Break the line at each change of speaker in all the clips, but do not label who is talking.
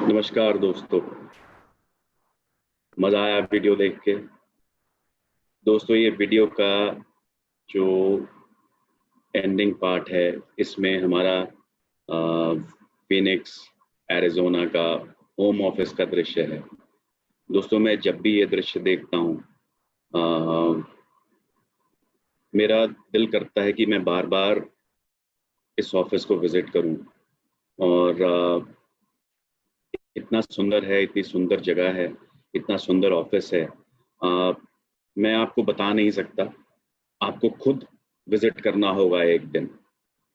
नमस्कार दोस्तों। मज़ा आया वीडियो देख के। दोस्तों, ये वीडियो का जो एंडिंग पार्ट है, इसमें हमारा फिनिक्स एरिजोना का होम ऑफिस का दृश्य है। दोस्तों, मैं जब भी ये दृश्य देखता हूँ, मेरा दिल करता है कि मैं बार बार इस ऑफिस को विजिट करूँ। और इतना सुंदर है, इतनी सुंदर जगह है, इतना सुंदर ऑफिस है। मैं आपको बता नहीं सकता। आपको खुद विजिट करना होगा एक दिन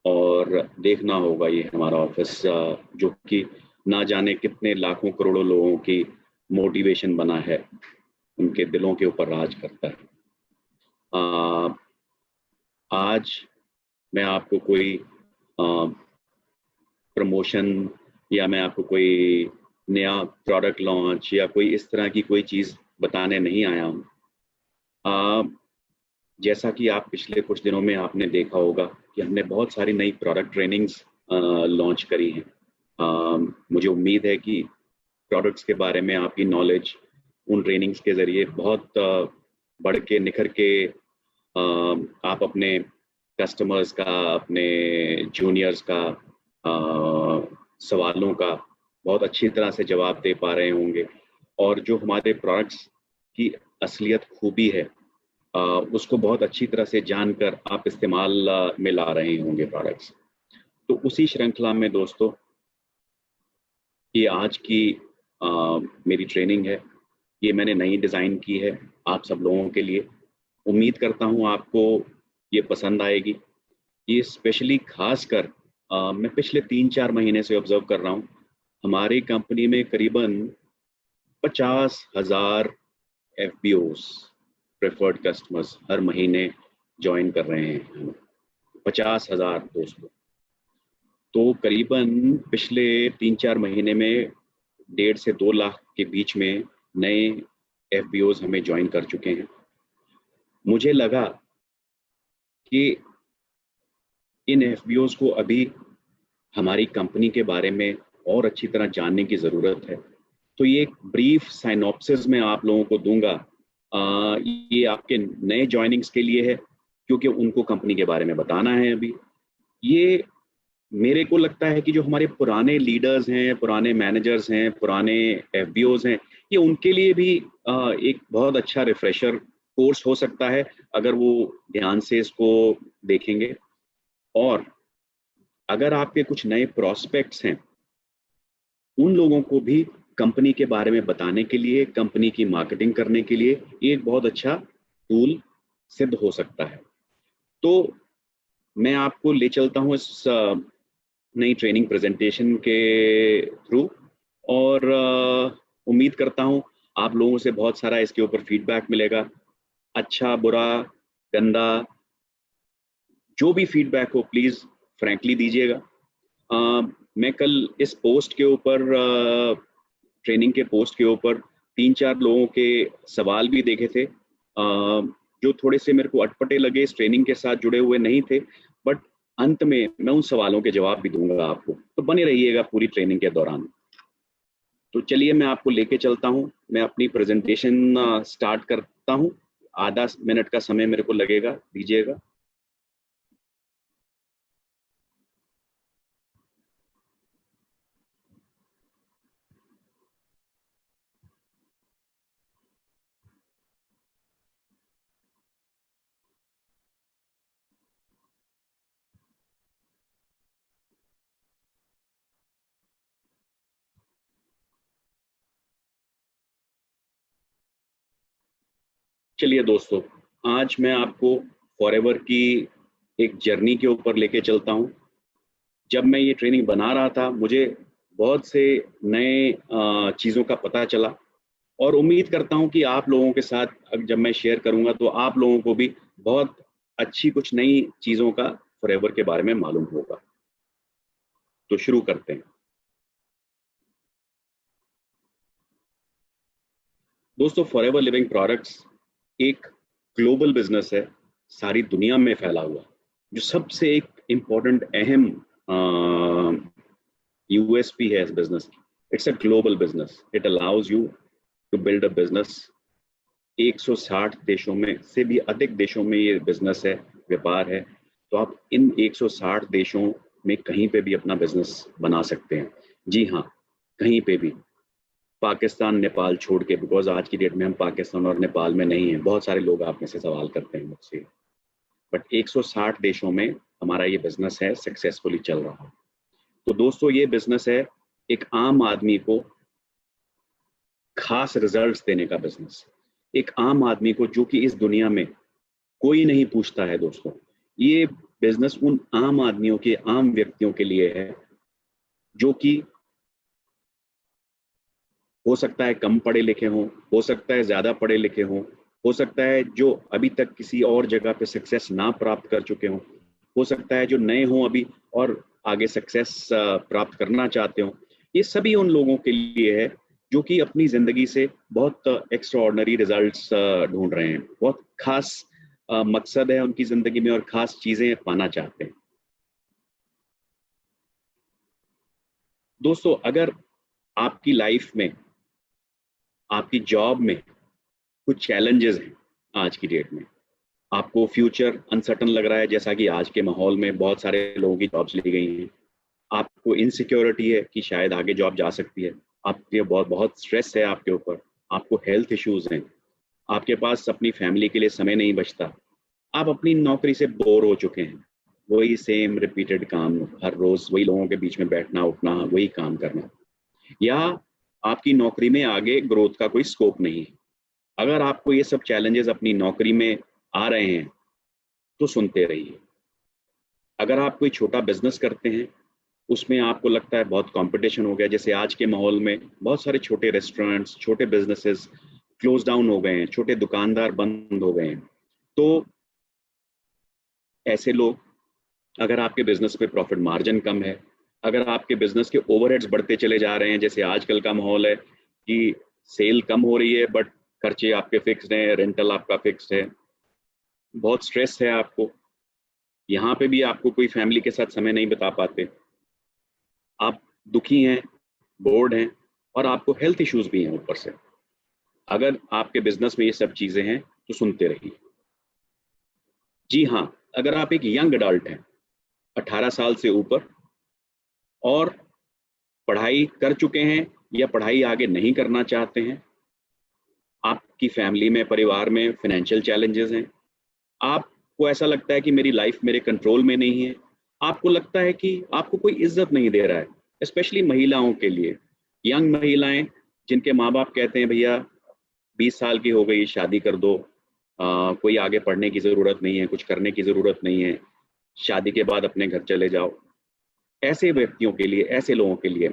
और देखना होगा ये हमारा ऑफिस, जो कि ना जाने कितने लाखों करोड़ों लोगों की मोटिवेशन बना है, उनके दिलों के ऊपर राज करता है। आज मैं आपको कोई प्रमोशन या मैं आपको कोई नया प्रोडक्ट लॉन्च या कोई इस तरह की कोई चीज़ बताने नहीं आया हूँ। जैसा कि आप पिछले कुछ दिनों में आपने देखा होगा कि हमने बहुत सारी नई प्रोडक्ट ट्रेनिंग्स लॉन्च करी हैं। मुझे उम्मीद है कि प्रोडक्ट्स के बारे में आपकी नॉलेज उन ट्रेनिंग्स के ज़रिए बहुत बढ़ के निखर के आप अपने कस्टमर्स का, अपने जूनियर्स का सवालों का बहुत अच्छी तरह से जवाब दे पा रहे होंगे। और जो हमारे प्रोडक्ट्स की असलियत खूबी है, उसको बहुत अच्छी तरह से जानकर आप इस्तेमाल में ला रहे होंगे प्रोडक्ट्स। तो उसी श्रृंखला में दोस्तों, ये आज की मेरी ट्रेनिंग है। ये मैंने नई डिज़ाइन की है आप सब लोगों के लिए। उम्मीद करता हूँ आपको ये पसंद आएगी। ये स्पेशली खासकर मैं पिछले 3-4 महीने से ऑब्जर्व कर रहा हूँ, हमारी कंपनी में करीबन 50,000 FBOs, प्रेफर्ड कस्टमर्स, हर महीने ज्वाइन कर रहे हैं। 50,000 दोस्तों। तो करीबन पिछले 3-4 महीने में 1.5 से 2 लाख के बीच में नए FBOs हमें ज्वाइन कर चुके हैं। मुझे लगा कि इन FBOs को अभी हमारी कंपनी के बारे में और अच्छी तरह जानने की ज़रूरत है। तो ये एक ब्रीफ साइनॉप्सिस मैं आप लोगों को दूंगा। ये आपके नए ज्वाइनिंग्स के लिए है, क्योंकि उनको कंपनी के बारे में बताना है अभी। ये मेरे को लगता है कि जो हमारे पुराने लीडर्स हैं, पुराने मैनेजर्स हैं, पुराने FBOs हैं, ये उनके लिए भी एक बहुत अच्छा रिफ्रेशर कोर्स हो सकता है, अगर वो ध्यान से इसको देखेंगे। और अगर आपके कुछ नए प्रोस्पेक्ट्स हैं, उन लोगों को भी कंपनी के बारे में बताने के लिए, कंपनी की मार्केटिंग करने के लिए ये एक बहुत अच्छा टूल सिद्ध हो सकता है। तो मैं आपको ले चलता हूँ इस नई ट्रेनिंग प्रेजेंटेशन के थ्रू। और उम्मीद करता हूँ आप लोगों से बहुत सारा इसके ऊपर फीडबैक मिलेगा। अच्छा, बुरा, गंदा, जो भी फीडबैक हो प्लीज़ फ्रैंकली दीजिएगा। मैं कल इस पोस्ट के ऊपर, ट्रेनिंग के पोस्ट के ऊपर 3-4 लोगों के सवाल भी देखे थे, जो थोड़े से मेरे को अटपटे लगे, इस ट्रेनिंग के साथ जुड़े हुए नहीं थे। बट अंत में मैं उन सवालों के जवाब भी दूंगा आपको, तो बने रहिएगा पूरी ट्रेनिंग के दौरान। तो चलिए मैं आपको लेके चलता हूँ। मैं अपनी प्रेजेंटेशन स्टार्ट करता हूँ। आधा मिनट का समय मेरे को लगेगा, दीजिएगा। चलिए दोस्तों, आज मैं आपको फॉरएवर की एक जर्नी के ऊपर लेके चलता हूँ। जब मैं ये ट्रेनिंग बना रहा था, मुझे बहुत से नए चीज़ों का पता चला, और उम्मीद करता हूँ कि आप लोगों के साथ जब मैं शेयर करूँगा तो आप लोगों को भी बहुत अच्छी कुछ नई चीज़ों का फॉरएवर के बारे में मालूम होगा। तो शुरू करते हैं दोस्तों। फॉरएवर लिविंग प्रोडक्ट्स एक ग्लोबल बिजनेस है, सारी दुनिया में फैला हुआ। जो सबसे एक इम्पोर्टेंट, अहम USP है इस बिजनेस की, It's a global business. It allows you to build a business. 160 देशों में से भी अधिक देशों में ये बिजनेस है, व्यापार है। तो आप इन 160 देशों में कहीं पे भी अपना बिजनेस बना सकते हैं। जी हाँ, कहीं पे भी, पाकिस्तान नेपाल छोड़ के, बिकॉज आज की डेट में हम पाकिस्तान और नेपाल में नहीं हैं। बहुत सारे लोग आप में से सवाल करते हैं मुझसे, बट 160 देशों में हमारा ये बिजनेस है, सक्सेसफुली चल रहा है। तो दोस्तों, ये बिजनेस है एक आम आदमी को खास रिजल्ट्स देने का बिजनेस। एक आम आदमी को, जो कि इस दुनिया में कोई नहीं पूछता है दोस्तों, ये बिजनेस उन आम आदमियों के, आम व्यक्तियों के लिए है, जो कि हो सकता है कम पढ़े लिखे हों, हो सकता है ज्यादा पढ़े लिखे हों, हो सकता है जो अभी तक किसी और जगह पे सक्सेस ना प्राप्त कर चुके हों, हो सकता है जो नए हों अभी और आगे सक्सेस प्राप्त करना चाहते हों। ये सभी उन लोगों के लिए है जो कि अपनी जिंदगी से बहुत एक्स्ट्राऑर्डिनरी रिजल्ट्स ढूंढ रहे हैं, बहुत खास मकसद है उनकी जिंदगी में और खास चीजें पाना चाहते हैं। दोस्तों, अगर आपकी लाइफ में, आपकी जॉब में कुछ चैलेंजेस हैं आज की डेट में, आपको फ्यूचर अनसर्टन लग रहा है, जैसा कि आज के माहौल में बहुत सारे लोगों की जॉब्स ली गई हैं, आपको इनसिक्योरिटी है कि शायद आगे जॉब जा सकती है, आपके बहुत बहुत स्ट्रेस है आपके ऊपर, आपको हेल्थ इश्यूज हैं, आपके पास अपनी फैमिली के लिए समय नहीं बचता, आप अपनी नौकरी से बोर हो चुके हैं, वही सेम रिपीटेड काम, हर रोज वही लोगों के बीच में बैठना उठना, वही काम करना, या आपकी नौकरी में आगे ग्रोथ का कोई स्कोप नहीं है। अगर आपको ये सब चैलेंजेस अपनी नौकरी में आ रहे हैं तो सुनते रहिए। अगर आप कोई छोटा बिजनेस करते हैं, उसमें आपको लगता है बहुत कंपटीशन हो गया, जैसे आज के माहौल में बहुत सारे छोटे रेस्टोरेंट्स, छोटे बिजनेसेस क्लोज डाउन हो गए हैं, छोटे दुकानदार बंद हो गए हैं, तो ऐसे लोग, अगर आपके बिजनेस पे प्रॉफिट मार्जिन कम है, अगर आपके बिजनेस के ओवरहेड्स बढ़ते चले जा रहे हैं, जैसे आजकल का माहौल है कि सेल कम हो रही है बट खर्चे आपके फिक्स्ड हैं, रेंटल आपका फिक्स्ड है, बहुत स्ट्रेस है आपको, यहाँ पे भी आपको कोई फैमिली के साथ समय नहीं बिता पाते, आप दुखी हैं, बोर्ड हैं और आपको हेल्थ इश्यूज भी हैं ऊपर से। अगर आपके बिजनेस में ये सब चीजें हैं तो सुनते रहिए। जी हाँ, अगर आप एक यंग अडल्ट हैं, 18 साल से ऊपर, और पढ़ाई कर चुके हैं या पढ़ाई आगे नहीं करना चाहते हैं, आपकी फैमिली में, परिवार में फाइनेंशियल चैलेंजेस हैं, आपको ऐसा लगता है कि मेरी लाइफ मेरे कंट्रोल में नहीं है, आपको लगता है कि आपको कोई इज्जत नहीं दे रहा है, स्पेशली महिलाओं के लिए, यंग महिलाएं जिनके माँ बाप कहते हैं भैया 20 साल की हो गई, शादी कर दो, कोई आगे पढ़ने की ज़रूरत नहीं है, कुछ करने की ज़रूरत नहीं है, शादी के बाद अपने घर चले जाओ। ऐसे व्यक्तियों के लिए, ऐसे लोगों के लिए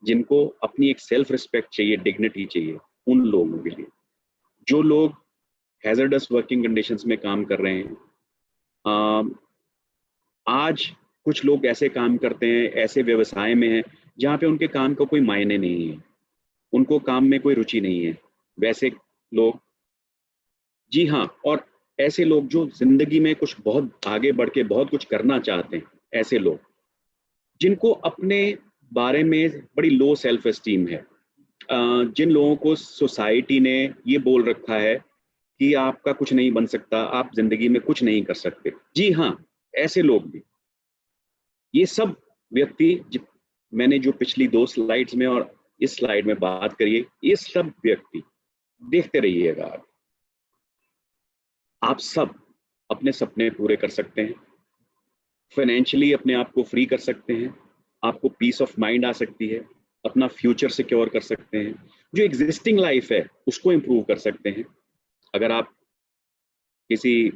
जिनको अपनी एक सेल्फ रिस्पेक्ट चाहिए, डिग्निटी चाहिए, उन लोगों के लिए, जो लोग हैजर्डस वर्किंग कंडीशंस में काम कर रहे हैं, आज कुछ लोग ऐसे काम करते हैं, ऐसे व्यवसाय में हैं जहाँ पे उनके काम का कोई मायने नहीं है, उनको काम में कोई रुचि नहीं है, वैसे लोग, जी हाँ, और ऐसे लोग जो जिंदगी में कुछ बहुत आगे बढ़ के बहुत कुछ करना चाहते हैं, ऐसे लोग जिनको अपने बारे में बड़ी लो सेल्फ एस्टीम है, जिन लोगों को सोसाइटी ने ये बोल रखा है कि आपका कुछ नहीं बन सकता, आप जिंदगी में कुछ नहीं कर सकते, जी हाँ, ऐसे लोग भी, ये सब व्यक्ति, मैंने जो पिछली 2 स्लाइड्स में और इस स्लाइड में बात करी है, ये सब व्यक्ति देखते रहिएगा, आप सब अपने सपने पूरे कर सकते हैं, फाइनेंशियली अपने आप को फ्री कर सकते हैं, आपको पीस ऑफ माइंड आ सकती है, अपना फ्यूचर सिक्योर कर सकते हैं, जो एग्जिस्टिंग लाइफ है उसको इम्प्रूव कर सकते हैं। अगर आप किसी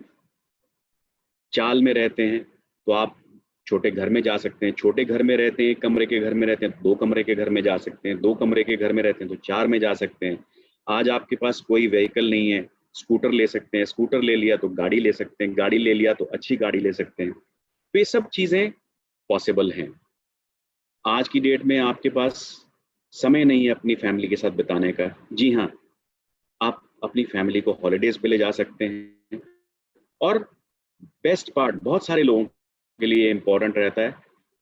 चाल में रहते हैं तो आप छोटे घर में जा सकते हैं, छोटे घर में रहते हैं, 1 कमरे के घर में रहते हैं, 2 कमरे के घर में जा सकते हैं, 2 कमरे के घर में रहते हैं तो 4 में जा सकते हैं। आज आपके पास कोई व्हीकल नहीं है, स्कूटर ले सकते हैं, स्कूटर ले लिया तो गाड़ी ले सकते हैं, गाड़ी ले लिया तो अच्छी गाड़ी ले सकते हैं। तो ये सब चीज़ें पॉसिबल हैं। आज की डेट में आपके पास समय नहीं है अपनी फैमिली के साथ बिताने का, जी हाँ, आप अपनी फैमिली को हॉलीडेज पे ले जा सकते हैं। और बेस्ट पार्ट बहुत सारे लोगों के लिए इम्पोर्टेंट रहता है,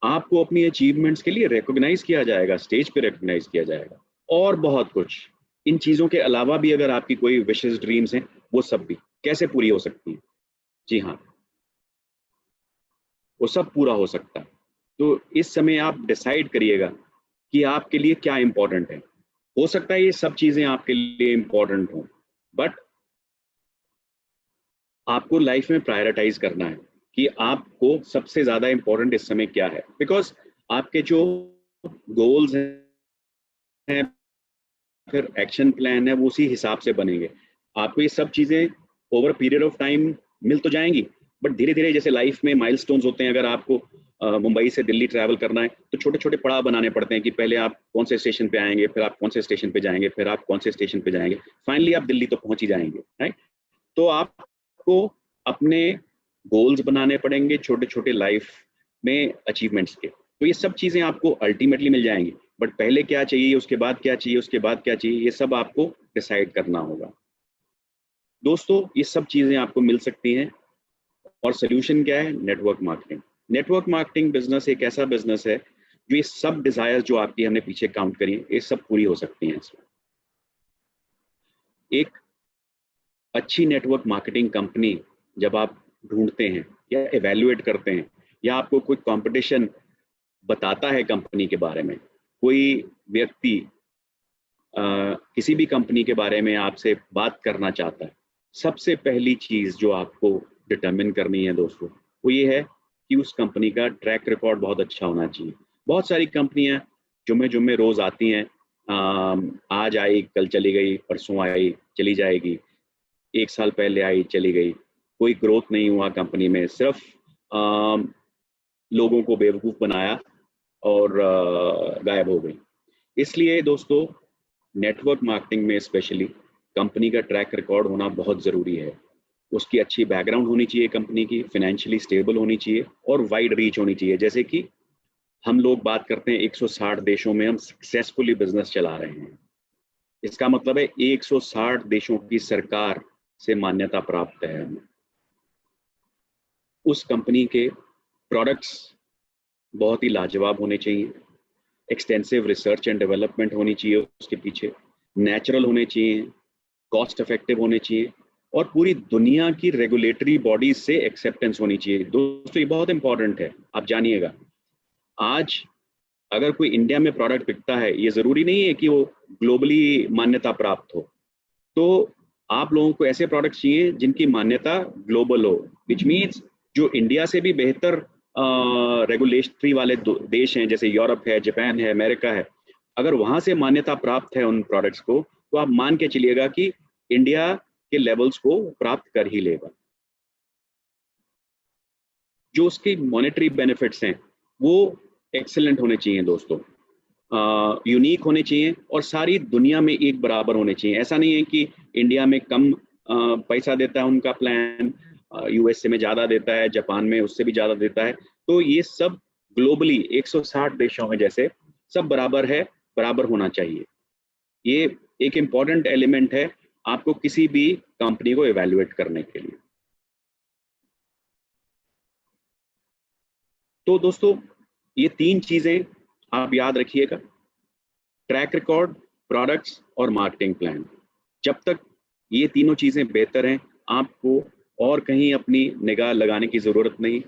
आपको अपनी अचीवमेंट्स के लिए रिकॉग्नाइज किया जाएगा, स्टेज पे रिकॉग्नाइज किया जाएगा, और बहुत कुछ। इन चीज़ों के अलावा भी अगर आपकी कोई विशेस ड्रीम्स हैं, वो सब भी कैसे पूरी हो सकती हैं? जी हाँ, वो सब पूरा हो सकता है। तो इस समय आप डिसाइड करिएगा कि आपके लिए क्या इंपॉर्टेंट है। हो सकता है ये सब चीज़ें आपके लिए इंपॉर्टेंट हों, बट आपको लाइफ में प्रायोरिटाइज करना है कि आपको सबसे ज़्यादा इंपॉर्टेंट इस समय क्या है, बिकॉज आपके जो गोल्स हैं, फिर एक्शन प्लान है, वो उसी हिसाब से बनेंगे। आपको ये सब चीज़ें ओवर पीरियड ऑफ टाइम मिल तो जाएंगी, बट धीरे धीरे, जैसे लाइफ में माइलस्टोन्स होते हैं, अगर आपको मुंबई से दिल्ली ट्रैवल करना है तो छोटे छोटे पड़ाव बनाने पड़ते हैं कि पहले आप कौन से स्टेशन पे आएंगे, फिर आप कौन से स्टेशन पे जाएंगे, फिर आप कौन से स्टेशन पे जाएंगे, फाइनली आप दिल्ली तो पहुंच ही जाएंगे, राइट? तो आपको अपने गोल्स बनाने पड़ेंगे छोटे छोटे लाइफ में अचीवमेंट्स के। तो ये सब चीज़ें आपको अल्टीमेटली मिल जाएंगी, बट पहले क्या चाहिए, उसके बाद क्या चाहिए, उसके बाद क्या चाहिए, ये सब आपको डिसाइड करना होगा। दोस्तों, ये सब चीज़ें आपको मिल सकती हैं, और सोल्यूशन क्या है? Network marketing. Network marketing business एक ऐसा बिजनेस है जो ये सब डिजायर्स जो आपकी हमने पीछे काउंट करी हैं, ये सब पूरी हो सकती हैं इसमें। एक अच्छी नेटवर्क मार्केटिंग कंपनी जब आप ढूंढते हैं या एवेल्युएट करते हैं, या आपको कोई कंपटीशन बताता है कंपनी के बारे में, कोई व्यक्ति किसी भी कंपनी के बारे में आपसे बात करना चाहता है, सबसे पहली चीज़ जो आपको डिटरमिन करनी है दोस्तों, वो ये है कि उस कंपनी का ट्रैक रिकॉर्ड बहुत अच्छा होना चाहिए। बहुत सारी कंपनियां जुम्मे जुम्मे रोज़ आती हैं, आज आई कल चली गई, परसों आई चली जाएगी, एक साल पहले आई चली गई, कोई ग्रोथ नहीं हुआ कंपनी में, सिर्फ लोगों को बेवकूफ़ बनाया और गायब हो गई। इसलिए दोस्तों, नेटवर्क मार्केटिंग में स्पेशली कंपनी का ट्रैक रिकॉर्ड होना बहुत ज़रूरी है। उसकी अच्छी बैकग्राउंड होनी चाहिए, कंपनी की फाइनेंशियली स्टेबल होनी चाहिए, और वाइड रीच होनी चाहिए। जैसे कि हम लोग बात करते हैं 160 देशों में हम सक्सेसफुली बिजनेस चला रहे हैं, इसका मतलब है 160 देशों की सरकार से मान्यता प्राप्त है हमें। उस कंपनी के प्रोडक्ट्स बहुत ही लाजवाब होने चाहिए, एक्सटेंसिव रिसर्च एंड डेवलपमेंट होनी चाहिए उसके पीछे, नेचुरल होने चाहिए, कॉस्ट इफेक्टिव होने चाहिए, और पूरी दुनिया की रेगुलेटरी बॉडीज से एक्सेप्टेंस होनी चाहिए। दोस्तों, ये बहुत इंपॉर्टेंट है, आप जानिएगा। आज अगर कोई इंडिया में प्रोडक्ट बिकता है, ये ज़रूरी नहीं है कि वो ग्लोबली मान्यता प्राप्त हो। तो आप लोगों को ऐसे प्रोडक्ट्स चाहिए जिनकी मान्यता ग्लोबल हो, विच मीन्स जो इंडिया से भी बेहतर रेगुलेटरी वाले देश हैं, जैसे यूरोप है, जापान है, अमेरिका है, अगर वहां से मान्यता प्राप्त है उन प्रोडक्ट्स को, तो आप मान के चलिएगा कि इंडिया के लेवल्स को प्राप्त कर ही लेगा। जो उसकी मॉनेटरी बेनिफिट्स हैं वो एक्सेलेंट होने चाहिए दोस्तों, यूनिक होने चाहिए, और सारी दुनिया में एक बराबर होने चाहिए। ऐसा नहीं है कि इंडिया में कम पैसा देता है उनका प्लान, यूएसए में ज़्यादा देता है, जापान में उससे भी ज़्यादा देता है। तो ये सब ग्लोबली 160 देशों में जैसे सब बराबर है, बराबर होना चाहिए। ये एक इम्पॉर्टेंट एलिमेंट है आपको किसी भी कंपनी को इवेल्युएट करने के लिए। तो दोस्तों, ये तीन चीज़ें आप याद रखिएगा: ट्रैक रिकॉर्ड, प्रोडक्ट्स और मार्केटिंग प्लान। जब तक ये तीनों चीज़ें बेहतर हैं, आपको और कहीं अपनी निगाह लगाने की ज़रूरत नहीं।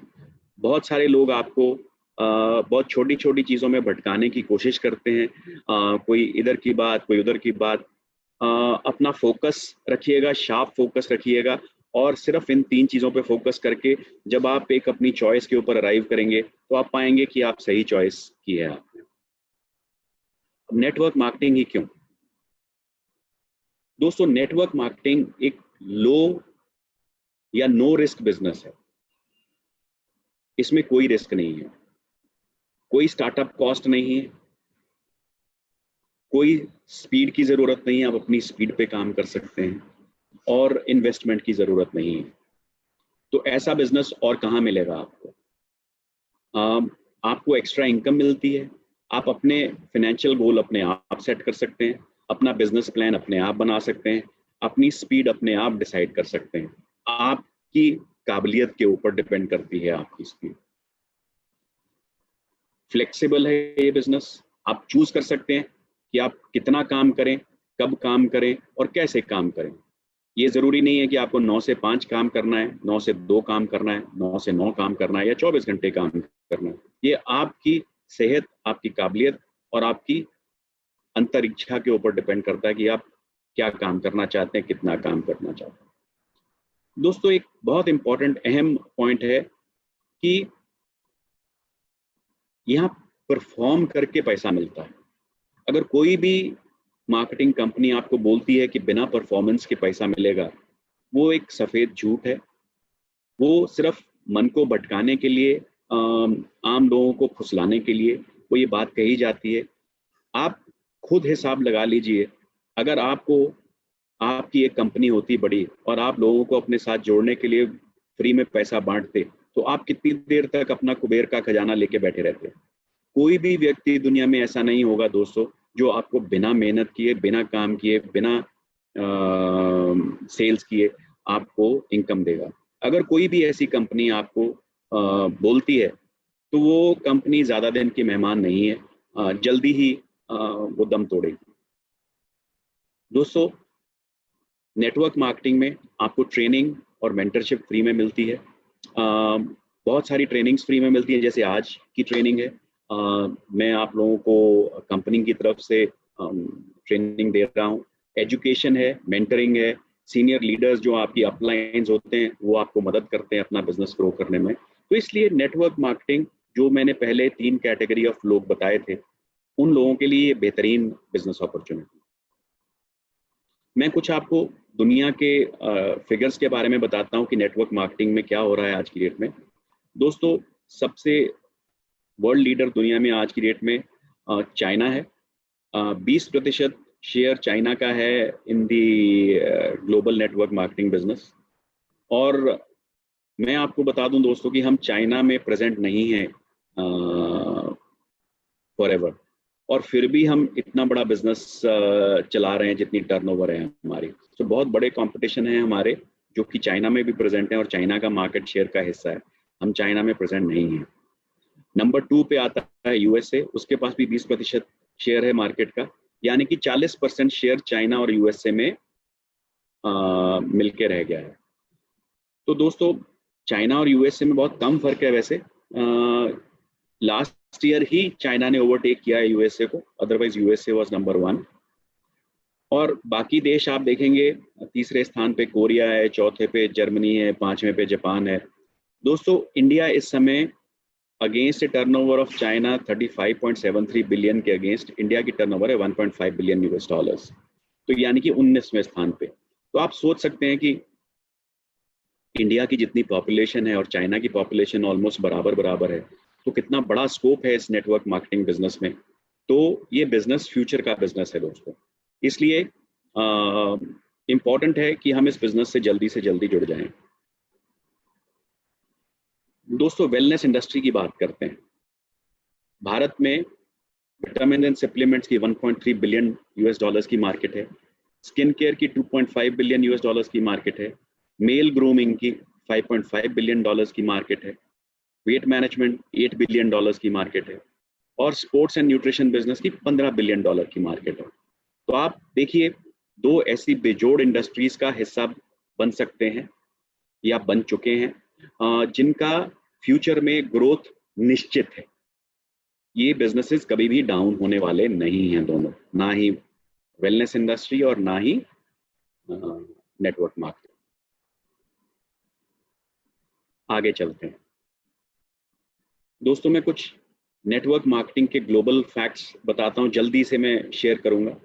बहुत सारे लोग आपको बहुत छोटी छोटी चीज़ों में भटकाने की कोशिश करते हैं, कोई इधर की बात, कोई उधर की बात। अपना फोकस रखिएगा, शार्प फोकस रखिएगा, और सिर्फ इन तीन चीज़ों पे फोकस करके जब आप एक अपनी चॉइस के ऊपर अराइव करेंगे, तो आप पाएंगे कि आप सही चॉइस की है आपने। नेटवर्क मार्केटिंग ही क्यों? दोस्तों, नेटवर्क मार्केटिंग एक लो या नो रिस्क बिजनेस है। इसमें कोई रिस्क नहीं है, कोई स्टार्टअप कॉस्ट नहीं है, कोई स्पीड की ज़रूरत नहीं है, आप अपनी स्पीड पे काम कर सकते हैं, और इन्वेस्टमेंट की ज़रूरत नहीं है। तो ऐसा बिजनेस और कहाँ मिलेगा आपको? आपको एक्स्ट्रा इनकम मिलती है, आप अपने फाइनेंशियल गोल अपने आप सेट कर सकते हैं, अपना बिजनेस प्लान अपने आप बना सकते हैं, अपनी स्पीड अपने आप डिसाइड कर सकते हैं। आपकी काबिलियत के ऊपर डिपेंड करती है आपकी स्पीड। फ्लेक्सिबल है ये बिजनेस, आप चूज कर सकते हैं कि आप कितना काम करें, कब काम करें और कैसे काम करें। ये जरूरी नहीं है कि आपको 9 से 5 काम करना है, 9 से 2 काम करना है, 9 से 9 काम करना है या 24 घंटे काम करना है। ये आपकी सेहत, आपकी काबिलियत और आपकी अंतरिक्षा के ऊपर डिपेंड करता है कि आप क्या काम करना चाहते हैं, कितना काम करना चाहते हैं। दोस्तों, एक बहुत इंपॉर्टेंट अहम पॉइंट है कि यहाँ परफॉर्म करके पैसा मिलता है। अगर कोई भी मार्केटिंग कंपनी आपको बोलती है कि बिना परफॉर्मेंस के पैसा मिलेगा, वो एक सफेद झूठ है। वो सिर्फ मन को भटकाने के लिए, आम लोगों को फुसलाने के लिए वो ये बात कही जाती है। आप खुद हिसाब लगा लीजिए, अगर आपकी एक कंपनी होती बड़ी और आप लोगों को अपने साथ जोड़ने के लिए फ्री में पैसा बांटते, तो आप कितनी देर तक अपना कुबेर का खजाना लेके बैठे रहते। कोई भी व्यक्ति दुनिया में ऐसा नहीं होगा दोस्तों जो आपको बिना मेहनत किए, बिना काम किए, बिना सेल्स किए आपको इनकम देगा। अगर कोई भी ऐसी कंपनी आपको बोलती है, तो वो कंपनी ज़्यादा दिन की मेहमान नहीं है, जल्दी ही वो दम तोड़ेगी। दोस्तों, नेटवर्क मार्केटिंग में आपको ट्रेनिंग और मेंटरशिप फ्री में मिलती है। बहुत सारी ट्रेनिंग्स फ्री में मिलती है, जैसे आज की ट्रेनिंग है। मैं आप लोगों को कंपनी की तरफ से ट्रेनिंग दे रहा हूँ। एजुकेशन है, मेंटरिंग है, सीनियर लीडर्स जो आपकी अपलाइंस होते हैं वो आपको मदद करते हैं अपना बिजनेस ग्रो करने में। तो इसलिए नेटवर्क मार्केटिंग, जो मैंने पहले 3 कैटेगरी ऑफ लोग बताए थे, उन लोगों के लिए बेहतरीन बिजनेस अपॉर्चुनिटी। मैं कुछ आपको दुनिया के फिगर्स के बारे में बताता हूँ कि नेटवर्क मार्केटिंग में क्या हो रहा है आज की डेट में। दोस्तों, सबसे वर्ल्ड लीडर दुनिया में आज की डेट में चाइना है। 20% शेयर चाइना का है in the global network marketing business. और मैं आपको बता दूं दोस्तों कि हम चाइना में प्रेजेंट नहीं हैं फॉरएवर, और फिर भी हम इतना बड़ा बिजनेस चला रहे हैं जितनी टर्नओवर है हमारी। तो बहुत बड़े कंपटीशन है हमारे जो कि चाइना में भी प्रेजेंट है और चाइना का मार्केट शेयर का हिस्सा है। हम चाइना में प्रेजेंट नहीं हैं। नंबर 2 पे आता है यूएसए, उसके पास भी 20% शेयर है मार्केट का, यानी कि 40% शेयर चाइना और यूएसए में मिलके रह गया है। तो दोस्तों, चाइना और यूएसए में बहुत कम फर्क है वैसे। लास्ट ईयर ही चाइना ने ओवरटेक किया है यूएसए को, अदरवाइज यूएसए वाज नंबर 1। और बाकी देश आप देखेंगे, तीसरे स्थान पे कोरिया है, चौथे पे जर्मनी है, 5वें पे जापान है। दोस्तों, इंडिया इस समय against turnover of China 35.73 billion के अगेंस्ट इंडिया की टर्नओवर है 1.5 बिलियन यूएस डॉलर्स, तो यानी कि 19वें स्थान पे। तो आप सोच सकते हैं कि इंडिया की जितनी पॉपुलेशन है और चाइना की पॉपुलेशन ऑलमोस्ट बराबर बराबर है, तो कितना बड़ा स्कोप है इस नेटवर्क मार्केटिंग बिजनेस में। तो ये बिजनेस फ्यूचर का बिजनेस है दोस्तों, इसलिए इम्पॉर्टेंट है कि हम इस बिजनेस से जल्दी जुड़ जाएं। दोस्तों, वेलनेस इंडस्ट्री की बात करते हैं। भारत में विटामिन एंड सप्लीमेंट्स की 1.3 बिलियन यूएस डॉलर्स की मार्केट है। स्किन केयर की 2.5 बिलियन यूएस डॉलर्स की मार्केट है। मेल ग्रूमिंग की 5.5 बिलियन डॉलर्स की मार्केट है। वेट मैनेजमेंट 8 बिलियन डॉलर्स की मार्केट है। और स्पोर्ट्स एंड न्यूट्रिशन बिजनेस की 15 बिलियन डॉलर की मार्केट है। तो आप देखिए, 2 ऐसी बेजोड़ इंडस्ट्रीज का हिस्सा बन सकते हैं या बन चुके हैं जिनका फ्यूचर में ग्रोथ निश्चित है। ये बिजनेसेस कभी भी डाउन होने वाले नहीं हैं दोनों, ना ही वेलनेस इंडस्ट्री और ना ही नेटवर्क मार्केटिंग। आगे चलते हैं दोस्तों, मैं कुछ नेटवर्क मार्केटिंग के ग्लोबल फैक्ट्स बताता हूं, जल्दी से मैं शेयर करूंगा।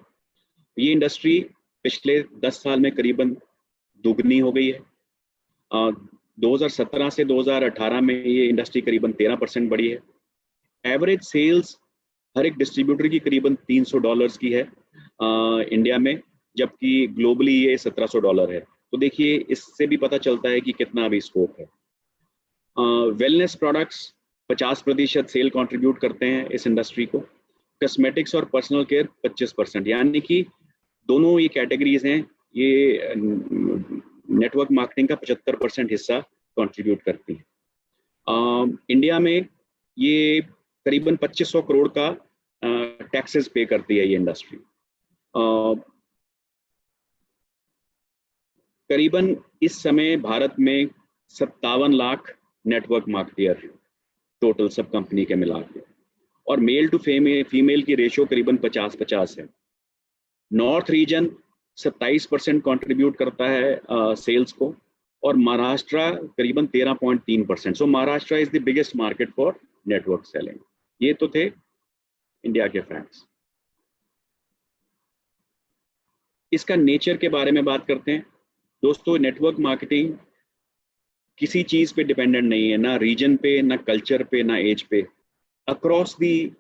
ये इंडस्ट्री पिछले 10 साल में करीबन दुगनी हो गई है। 2017 से 2018 में ये इंडस्ट्री करीबन 13% बढ़ी है। एवरेज सेल्स हर एक डिस्ट्रीब्यूटर की करीबन $300 की है इंडिया में, जबकि ग्लोबली ये $1700 है। तो देखिए, इससे भी पता चलता है कि कितना अभी स्कोप है। वेलनेस प्रोडक्ट्स 50% सेल कंट्रीब्यूट करते हैं इस इंडस्ट्री को। कॉस्मेटिक्स और पर्सनल केयर 25%, यानी कि दोनों ये कैटेगरीज हैं, ये नेटवर्क मार्केटिंग का 75% हिस्सा कंट्रीब्यूट करती हैं। इंडिया में ये करीबन 2500 करोड़ का टैक्सेस पे करती है ये इंडस्ट्री। करीबन इस समय भारत में 57 लाख नेटवर्क मार्केटियर हैं टोटल सब कंपनी के मिला के, और मेल टू फीमेल की रेशियो करीबन 50-50 है। नॉर्थ रीजन 27% कंट्रीब्यूट करता है सेल्स को, और महाराष्ट्र करीबन 13.3%। So Maharashtra is the biggest market for network selling. ये तो थे इंडिया के फैक्ट्स। इसका नेचर के बारे में बात करते हैं दोस्तों। नेटवर्क मार्केटिंग किसी चीज पे डिपेंडेंट नहीं है, ना रीजन पे, ना कल्चर पे, ना एज पे। अक्रॉस दी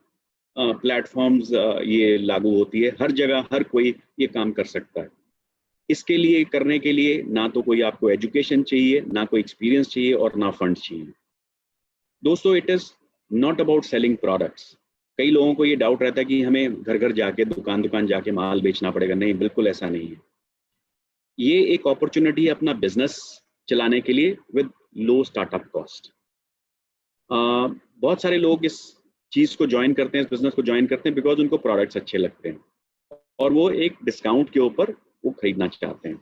प्लेटफॉर्म्स ये लागू होती है, हर जगह हर कोई ये काम कर सकता है। इसके लिए करने के लिए ना तो कोई आपको एजुकेशन चाहिए, ना कोई एक्सपीरियंस चाहिए, और ना फंड चाहिए। दोस्तों, it is not about selling products. कई लोगों को ये डाउट रहता है कि हमें घर घर जाके दुकान जाके माल बेचना पड़ेगा। नहीं, बिल्कुल ऐसा नहीं है। ये एक अपॉर्चुनिटी है अपना बिजनेस चलाने के लिए विद लो स्टार्टअप कॉस्ट। बहुत सारे लोग इस चीज को ज्वाइन करते हैं, इस बिजनेस को ज्वाइन करते हैं बिकॉज उनको प्रोडक्ट्स अच्छे लगते हैं और वो एक डिस्काउंट के ऊपर वो खरीदना चाहते हैं।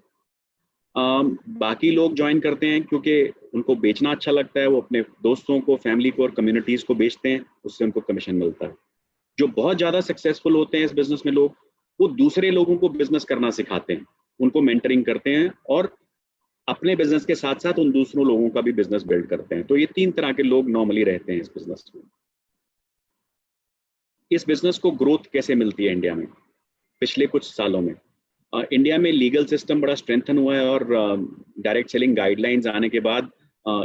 बाकी लोग ज्वाइन करते हैं क्योंकि उनको बेचना अच्छा लगता है, वो अपने दोस्तों को, फैमिली को और कम्युनिटीज को बेचते हैं, उससे उनको कमीशन मिलता है। जो बहुत ज़्यादा सक्सेसफुल होते हैं इस बिजनेस में लोग, वो दूसरे लोगों को बिजनेस करना सिखाते हैं, उनको मेंटरिंग करते हैं और अपने बिजनेस के साथ साथ उन दूसरों लोगों का भी बिजनेस बिल्ड करते हैं। तो ये 3 तरह के लोग नॉर्मली रहते हैं इस बिजनेस में। इस बिजनेस को ग्रोथ कैसे मिलती है इंडिया में पिछले कुछ सालों में? इंडिया में लीगल सिस्टम बड़ा स्ट्रेंथन हुआ है और डायरेक्ट सेलिंग गाइडलाइंस आने के बाद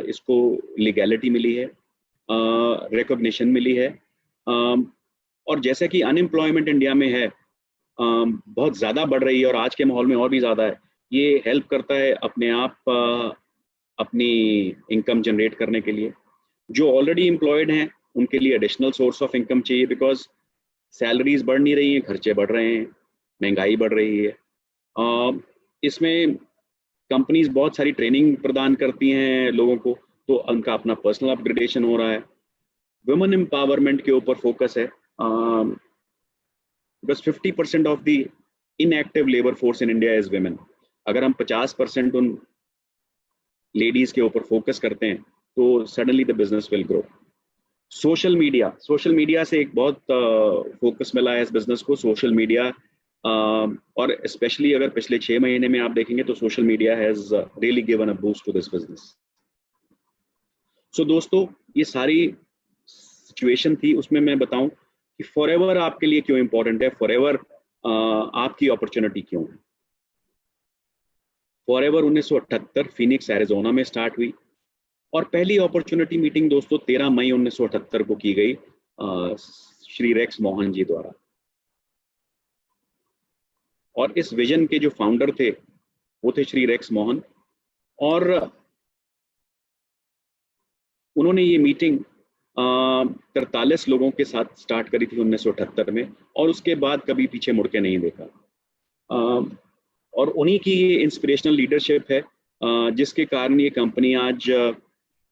इसको लीगैलिटी मिली है, रिकॉग्निशन मिली है, और जैसे कि अनएम्प्लॉयमेंट इंडिया में है बहुत ज़्यादा बढ़ रही है और आज के माहौल में और भी ज़्यादा है। ये हेल्प करता है अपने आप अपनी इनकम जनरेट करने के लिए। जो ऑलरेडी एम्प्लॉयड हैं उनके लिए एडिशनल सोर्स ऑफ इनकम चाहिए बिकॉज सैलरीज बढ़ नहीं रही हैं, खर्चे बढ़ रहे हैं, महंगाई बढ़ रही है। इसमें कंपनीज बहुत सारी ट्रेनिंग प्रदान करती हैं लोगों को, तो उनका अपना पर्सनल अपग्रेडेशन हो रहा है। वुमेन एम्पावरमेंट के ऊपर फोकस है because 50% of the inactive labour force in India is women. अगर हम 50% उन लेडीज के ऊपर फोकस करते हैं तो suddenly the business will grow. Social media से एक बहुत फोकस मिला है इस बिजनेस को। सोशल मीडिया और स्पेशली अगर पिछले 6 महीने में आप देखेंगे तो social media has really given a boost to this business. So दोस्तों, ये सारी सिचुएशन थी, उसमें मैं बताऊं कि फॉरएवर आपके लिए क्यों इंपॉर्टेंट है, फॉरएवर आपकी अपॉर्चुनिटी क्यों है। फॉरएवर 1978 फिनिक्स एरिजोना में स्टार्ट हुई और पहली अपॉर्चुनिटी मीटिंग दोस्तों 13 मई 1978 को की गई श्री रेक्स मोहन जी द्वारा। और इस विजन के जो फाउंडर थे वो थे श्री रेक्स मोहन, और उन्होंने ये मीटिंग 43 लोगों के साथ स्टार्ट करी थी 1978 में, और उसके बाद कभी पीछे मुड़ के नहीं देखा। और उन्हीं की ये इंस्पिरेशनल लीडरशिप है जिसके कारण ये कंपनी आज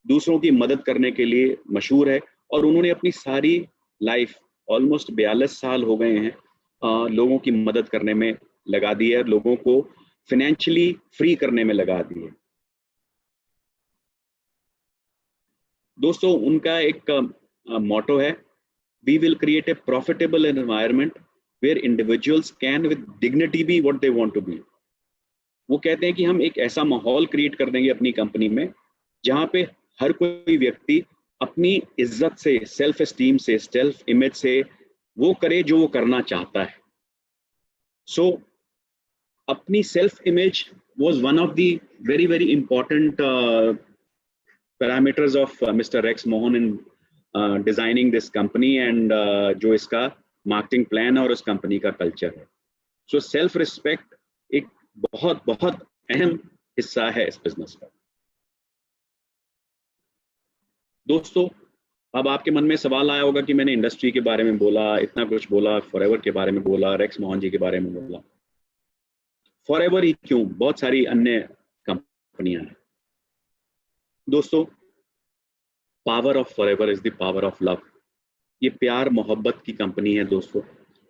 दूसरों की मदद करने के लिए मशहूर है। और उन्होंने अपनी सारी लाइफ, ऑलमोस्ट 42 साल हो गए हैं, लोगों की मदद करने में लगा दी है, लोगों को फाइनेंशियली फ्री करने में लगा दी है। दोस्तों, उनका एक मोटो है, we will create a profitable environment where individuals can with dignity be what they want to be. वो कहते हैं कि हम एक ऐसा माहौल क्रिएट कर देंगे अपनी कंपनी में जहां पे हर कोई व्यक्ति अपनी इज्जत से, सेल्फ एस्टीम से, सेल्फ इमेज से वो करे जो वो करना चाहता है। सो अपनी self image was one of the very very important parameters of mister Rex Mohan in designing this company and जो इसका मार्केटिंग प्लान और उस कंपनी का कल्चर है। सो सेल्फ रिस्पेक्ट एक बहुत बहुत अहम हिस्सा है इस बिजनेस का। दोस्तों, अब आपके मन में सवाल आया होगा कि मैंने इंडस्ट्री के बारे में बोला, इतना कुछ बोला, फॉरएवर के बारे में बोला, रेक्स मोहन जी के बारे में बोला, फॉरएवर ही क्यों, बहुत सारी अन्य कंपनियां हैं। दोस्तों, power of forever is the power of love. ये प्यार मोहब्बत की कंपनी है दोस्तों,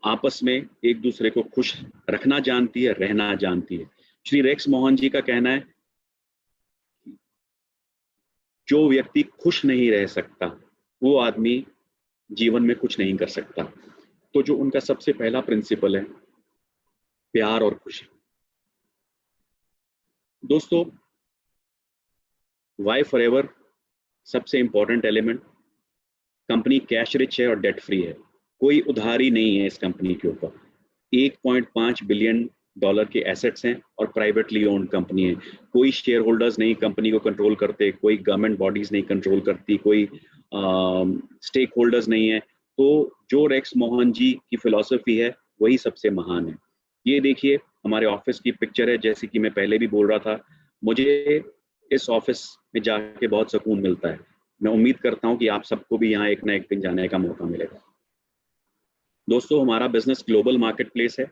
आपस में एक दूसरे को खुश रखना जानती है, रहना जानती है। श्री रेक्स मोहन जी का कहना है, जो व्यक्ति खुश नहीं रह सकता वो आदमी जीवन में कुछ नहीं कर सकता। तो जो उनका सबसे पहला प्रिंसिपल है, प्यार और खुशी। दोस्तों, वाई फॉरएवर सबसे important element, company cash rich है और डेट फ्री है, कोई उधारी नहीं है इस कंपनी के ऊपर। 1.5 बिलियन डॉलर के एसेट्स हैं और प्राइवेटली ओन्ड कंपनी है। कोई शेयर होल्डर्स नहीं कंपनी को कंट्रोल करते, कोई गवर्नमेंट बॉडीज नहीं कंट्रोल करती, कोई स्टेक होल्डर्स नहीं है। तो जो रेक्स मोहन जी की फिलॉसफी है वही सबसे महान है। ये देखिए हमारे ऑफिस की पिक्चर है, जैसे कि मैं पहले भी बोल रहा था, मुझे इस ऑफिस में जाके बहुत सुकून मिलता है। मैं उम्मीद करता हूँ कि आप सबको भी यहाँ एक ना एक दिन जाने का मौका मिलेगा। दोस्तों, हमारा बिजनेस ग्लोबल मार्केट प्लेस है।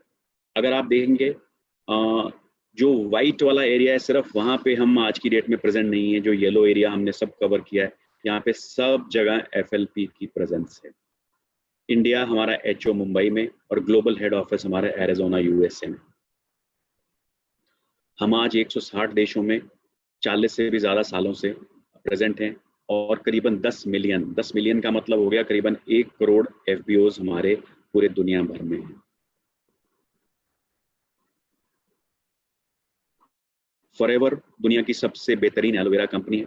अगर आप देखेंगे जो वाइट वाला एरिया है, सिर्फ वहाँ पे हम आज की डेट में प्रेजेंट नहीं है। जो येलो एरिया हमने सब कवर किया है, यहाँ पे सब जगह FLP की प्रेजेंस है। इंडिया हमारा HO मुंबई में और ग्लोबल हेड ऑफिस हमारा एरिजोना USA में। हम आज 160 देशों में 40 से भी ज़्यादा सालों से प्रेजेंट हैं और करीबन 10 मिलियन का मतलब हो गया करीबन 1 करोड़ FBOs हमारे पूरे दुनिया भर में हैं। फॉरएवर दुनिया की सबसे बेहतरीन एलोवेरा कंपनी है।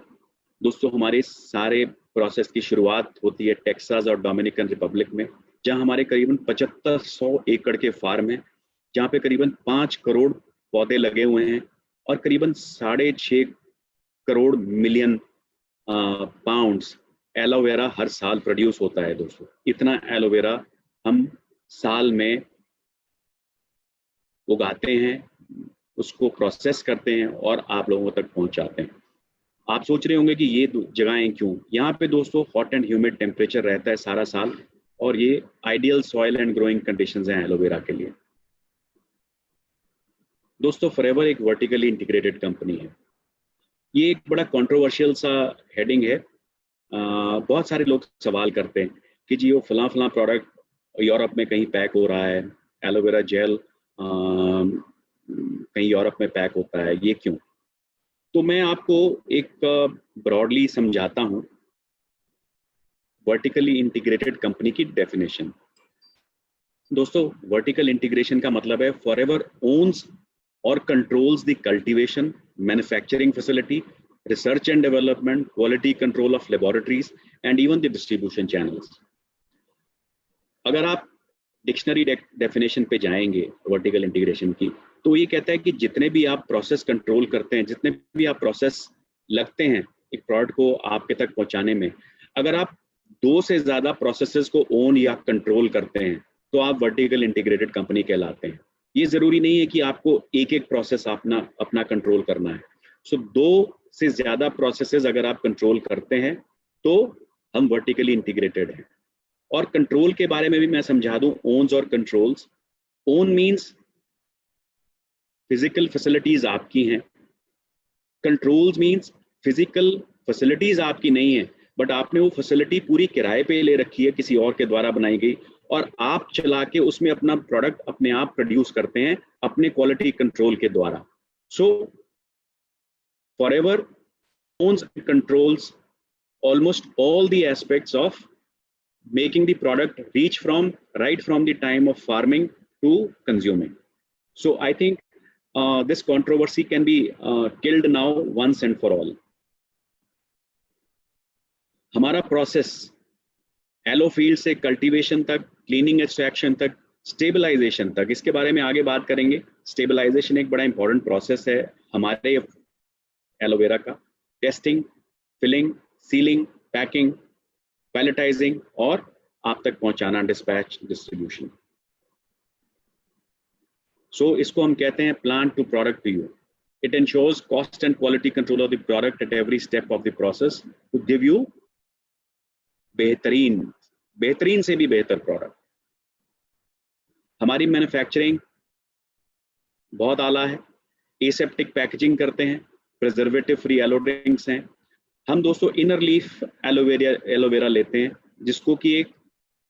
दोस्तों, हमारे सारे प्रोसेस की शुरुआत होती है टेक्सास और डोमिनिकन रिपब्लिक में, जहां हमारे करीबन 7500 एकड़ के फार्म हैं, जहां पे करीबन 5 करोड़ पौधे लगे हुए हैं और करीबन 6.5 करोड़ मिलियन पाउंड्स एलोवेरा हर साल प्रोड्यूस होता है। दोस्तों, इतना एलोवेरा हम साल में उगाते हैं, उसको प्रोसेस करते हैं और आप लोगों तक पहुंचाते हैं। आप सोच रहे होंगे कि ये जगहें क्यों? यहाँ पे दोस्तों हॉट एंड ह्यूमिड टेम्परेचर रहता है सारा साल और ये ideal soil and growing conditions हैं एलोवेरा के लिए। दोस्तों, फॉरएवर एक वर्टिकली इंटीग्रेटेड कंपनी है। ये एक बड़ा कंट्रोवर्शियल सा हेडिंग है। बहुत सारे लोग सवाल करते हैं कि जी वो फला फला प्रोडक्ट यूरोप में कहीं पैक हो रहा है, एलोवेरा जेल कहीं यूरोप में पैक होता है, ये क्यों? तो मैं आपको एक ब्रॉडली समझाता हूं वर्टिकली इंटीग्रेटेड कंपनी की डेफिनेशन। दोस्तों, वर्टिकल इंटीग्रेशन का मतलब है फॉरएवर ओन्स और controls the cultivation, manufacturing facility, research and development, quality control of laboratories and even the distribution channels. अगर आप डिक्शनरी डेफिनेशन पे जाएंगे वर्टिकल इंटीग्रेशन की, तो ये कहता है कि जितने भी आप प्रोसेस कंट्रोल करते हैं, जितने भी आप प्रोसेस लगते हैं एक प्रोडक्ट को आपके तक पहुंचाने में, अगर आप 2 से ज़्यादा प्रोसेसेस को ओन या कंट्रोल करते हैं तो आप वर्टिकल इंटीग्रेटेड कंपनी कहलाते हैं। ये ज़रूरी नहीं है कि आपको एक एक प्रोसेस अपना कंट्रोल करना है। सो 2 से ज़्यादा प्रोसेसेस अगर आप कंट्रोल करते हैं तो हम वर्टिकली इंटीग्रेटेड हैं। और कंट्रोल के बारे में भी मैं समझा दूं, ओन्स और controls. Own means physical facilities आपकी हैं, कंट्रोल्स मींस फिजिकल फैसिलिटीज आपकी नहीं है बट आपने वो फैसिलिटी पूरी किराए पे ले रखी है, किसी और के द्वारा बनाई गई, और आप चला के उसमें अपना प्रोडक्ट अपने आप प्रोड्यूस करते हैं अपने क्वालिटी कंट्रोल के द्वारा। So Forever owns and controls almost all the aspects of making the product reach right from the time of farming to consuming. So I think this controversy can be killed now once and for all. हमारा process yellow field से cultivation तक, cleaning extraction तक, stabilization तक, इसके बारे में आगे बात करेंगे। स्टेबलाइजेशन एक बड़ा इंपॉर्टेंट प्रोसेस है हमारे एलोवेरा का। टेस्टिंग, फिलिंग, सीलिंग, पैकिंग, पैलेटाइजिंग और आप तक पहुंचाना, डिस्पैच, डिस्ट्रीब्यूशन। सो इसको हम कहते हैं plant to product to you. It ensures cost and quality control of the product at every step of the process to give you बेहतरीन से भी बेहतर प्रोडक्ट। हमारी मैन्युफैक्चरिंग बहुत आला है, एसेप्टिक पैकेजिंग करते हैं, प्रिजर्वेटिव फ्री एलो ड्रिंक्स हैं। हम दोस्तों इनर लीफ एलोवेरा लेते हैं जिसको कि एक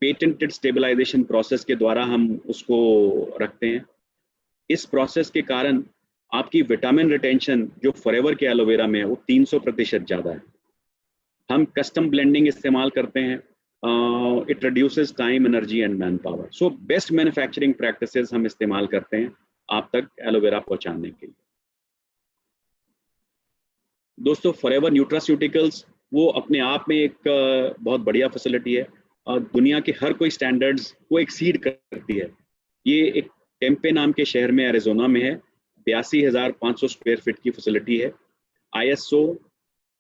पेटेंटेड स्टेबलाइजेशन प्रोसेस के द्वारा हम उसको रखते हैं। इस प्रोसेस के कारण आपकी विटामिन रिटेंशन जो फॉरएवर के एलोवेरा में है वो 300% ज़्यादा है। हम कस्टम ब्लेंडिंग इस्तेमाल करते हैं। It reduces time, energy and man power. So best manufacturing practices हम इस्तेमाल करते हैं आप तक एलोवेरा पहुंचाने के लिए। दोस्तों, फॉरएवर न्यूट्रास्यूटिकल्स वो अपने आप में एक बहुत बढ़िया फैसिलिटी है और दुनिया के हर कोई स्टैंडर्ड्स को एक्सीड करती है। ये एक टेम्पे नाम के शहर में एरिजोना में है। 82,500 स्क्वायर फीट की फैसिलिटी है। ISO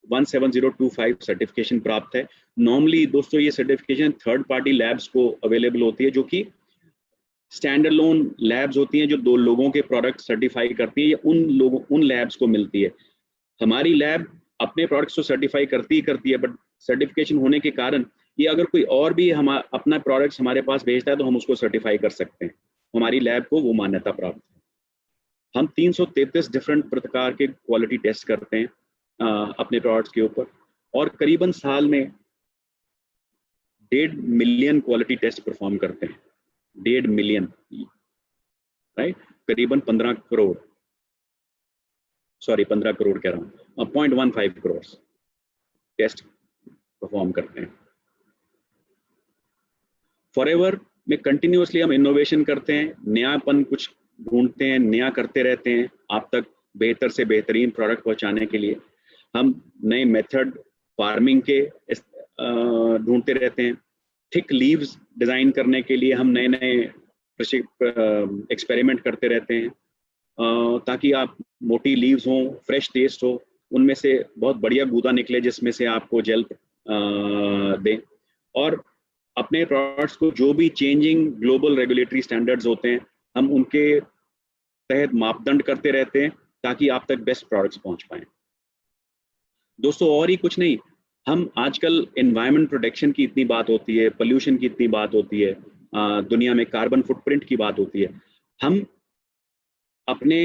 17025 सर्टिफिकेशन प्राप्त है। नॉर्मली दोस्तों ये सर्टिफिकेशन थर्ड पार्टी लैब्स को अवेलेबल होती है, जो कि स्टैंड अलोन लैब्स होती हैं जो 2 लोगों के प्रोडक्ट सर्टिफाई करती है, या उन लैब्स को मिलती है। हमारी लैब अपने प्रोडक्ट्स को सर्टिफाई करती है, बट सर्टिफिकेशन होने के कारण ये अगर कोई और भी अपना प्रोडक्ट्स हमारे पास भेजता है तो हम उसको सर्टिफाई कर सकते हैं। हमारी लैब को वो मान्यता प्राप्त है। हम 333 डिफरेंट प्रकार के क्वालिटी टेस्ट करते हैं अपने प्रोडक्ट्स के ऊपर, और करीबन साल में 1.5 मिलियन क्वालिटी टेस्ट परफॉर्म करते हैं। 1.5 मिलियन, राइट, करीबन 15 करोड़ कह रहा हूँ, 0.15 करोड़ टेस्ट परफॉर्म करते हैं। फॉरएवर में कंटिन्यूअसली हम इनोवेशन करते हैं, नयापन कुछ ढूंढते हैं, नया करते रहते हैं आप तक बेहतर से बेहतरीन प्रोडक्ट पहुंचाने के लिए। हम नए मेथड फार्मिंग के ढूंढते रहते हैं। थिक लीव्स डिज़ाइन करने के लिए हम नए नए एक्सपेरिमेंट करते रहते हैं ताकि आप मोटी लीव्स हों, फ्रेश टेस्ट हो, उनमें से बहुत बढ़िया गूदा निकले जिसमें से आपको जेल दें। और अपने प्रोडक्ट्स को जो भी चेंजिंग ग्लोबल रेगुलेटरी स्टैंडर्ड्स होते हैं हम उनके तहत मापदंड करते रहते हैं ताकि आप तक बेस्ट प्रोडक्ट्स पहुंच पाएं। दोस्तों, और ही कुछ नहीं, हम आजकल एनवायरनमेंट प्रोटेक्शन की इतनी बात होती है, पोल्यूशन की इतनी बात होती है, दुनिया में कार्बन फुटप्रिंट की बात होती है, हम अपने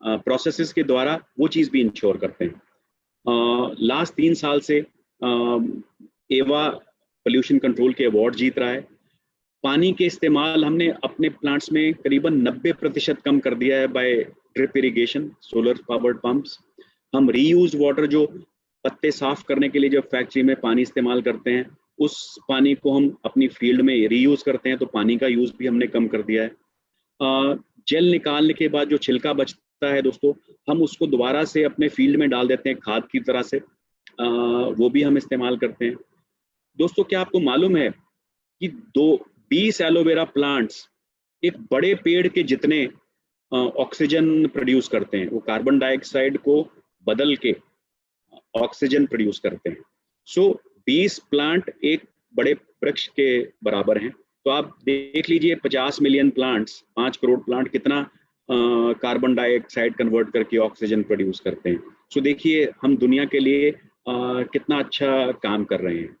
प्रोसेसेस के द्वारा वो चीज़ भी इंश्योर करते हैं। लास्ट 3 साल से एवा पोल्यूशन कंट्रोल के अवार्ड जीत रहा है। पानी के इस्तेमाल हमने अपने प्लांट्स में करीबन 90% कम कर दिया है by drip irrigation, solar powered pumps. हम रीयूज वाटर, जो पत्ते साफ करने के लिए जब फैक्ट्री में पानी इस्तेमाल करते हैं, उस पानी को हम अपनी फील्ड में रीयूज करते हैं, तो पानी का यूज भी हमने कम कर दिया है। जेल निकालने के बाद जो छिलका बचता है दोस्तों, हम उसको दोबारा से अपने फील्ड में डाल देते हैं खाद की तरह से, वो भी हम इस्तेमाल करते हैं। दोस्तों, क्या आपको मालूम है कि 20 एलोवेरा प्लांट्स एक बड़े पेड़ के जितने ऑक्सीजन प्रोड्यूस करते हैं? वो कार्बन डाइऑक्साइड को बदल के ऑक्सीजन प्रोड्यूस करते हैं। सो 20 प्लांट एक बड़े वृक्ष के बराबर हैं। तो आप देख लीजिए 50 मिलियन प्लांट्स, 5 करोड़ प्लांट कितना कार्बन डाइऑक्साइड कन्वर्ट करके ऑक्सीजन प्रोड्यूस करते हैं। सो देखिए हम दुनिया के लिए कितना अच्छा काम कर रहे हैं।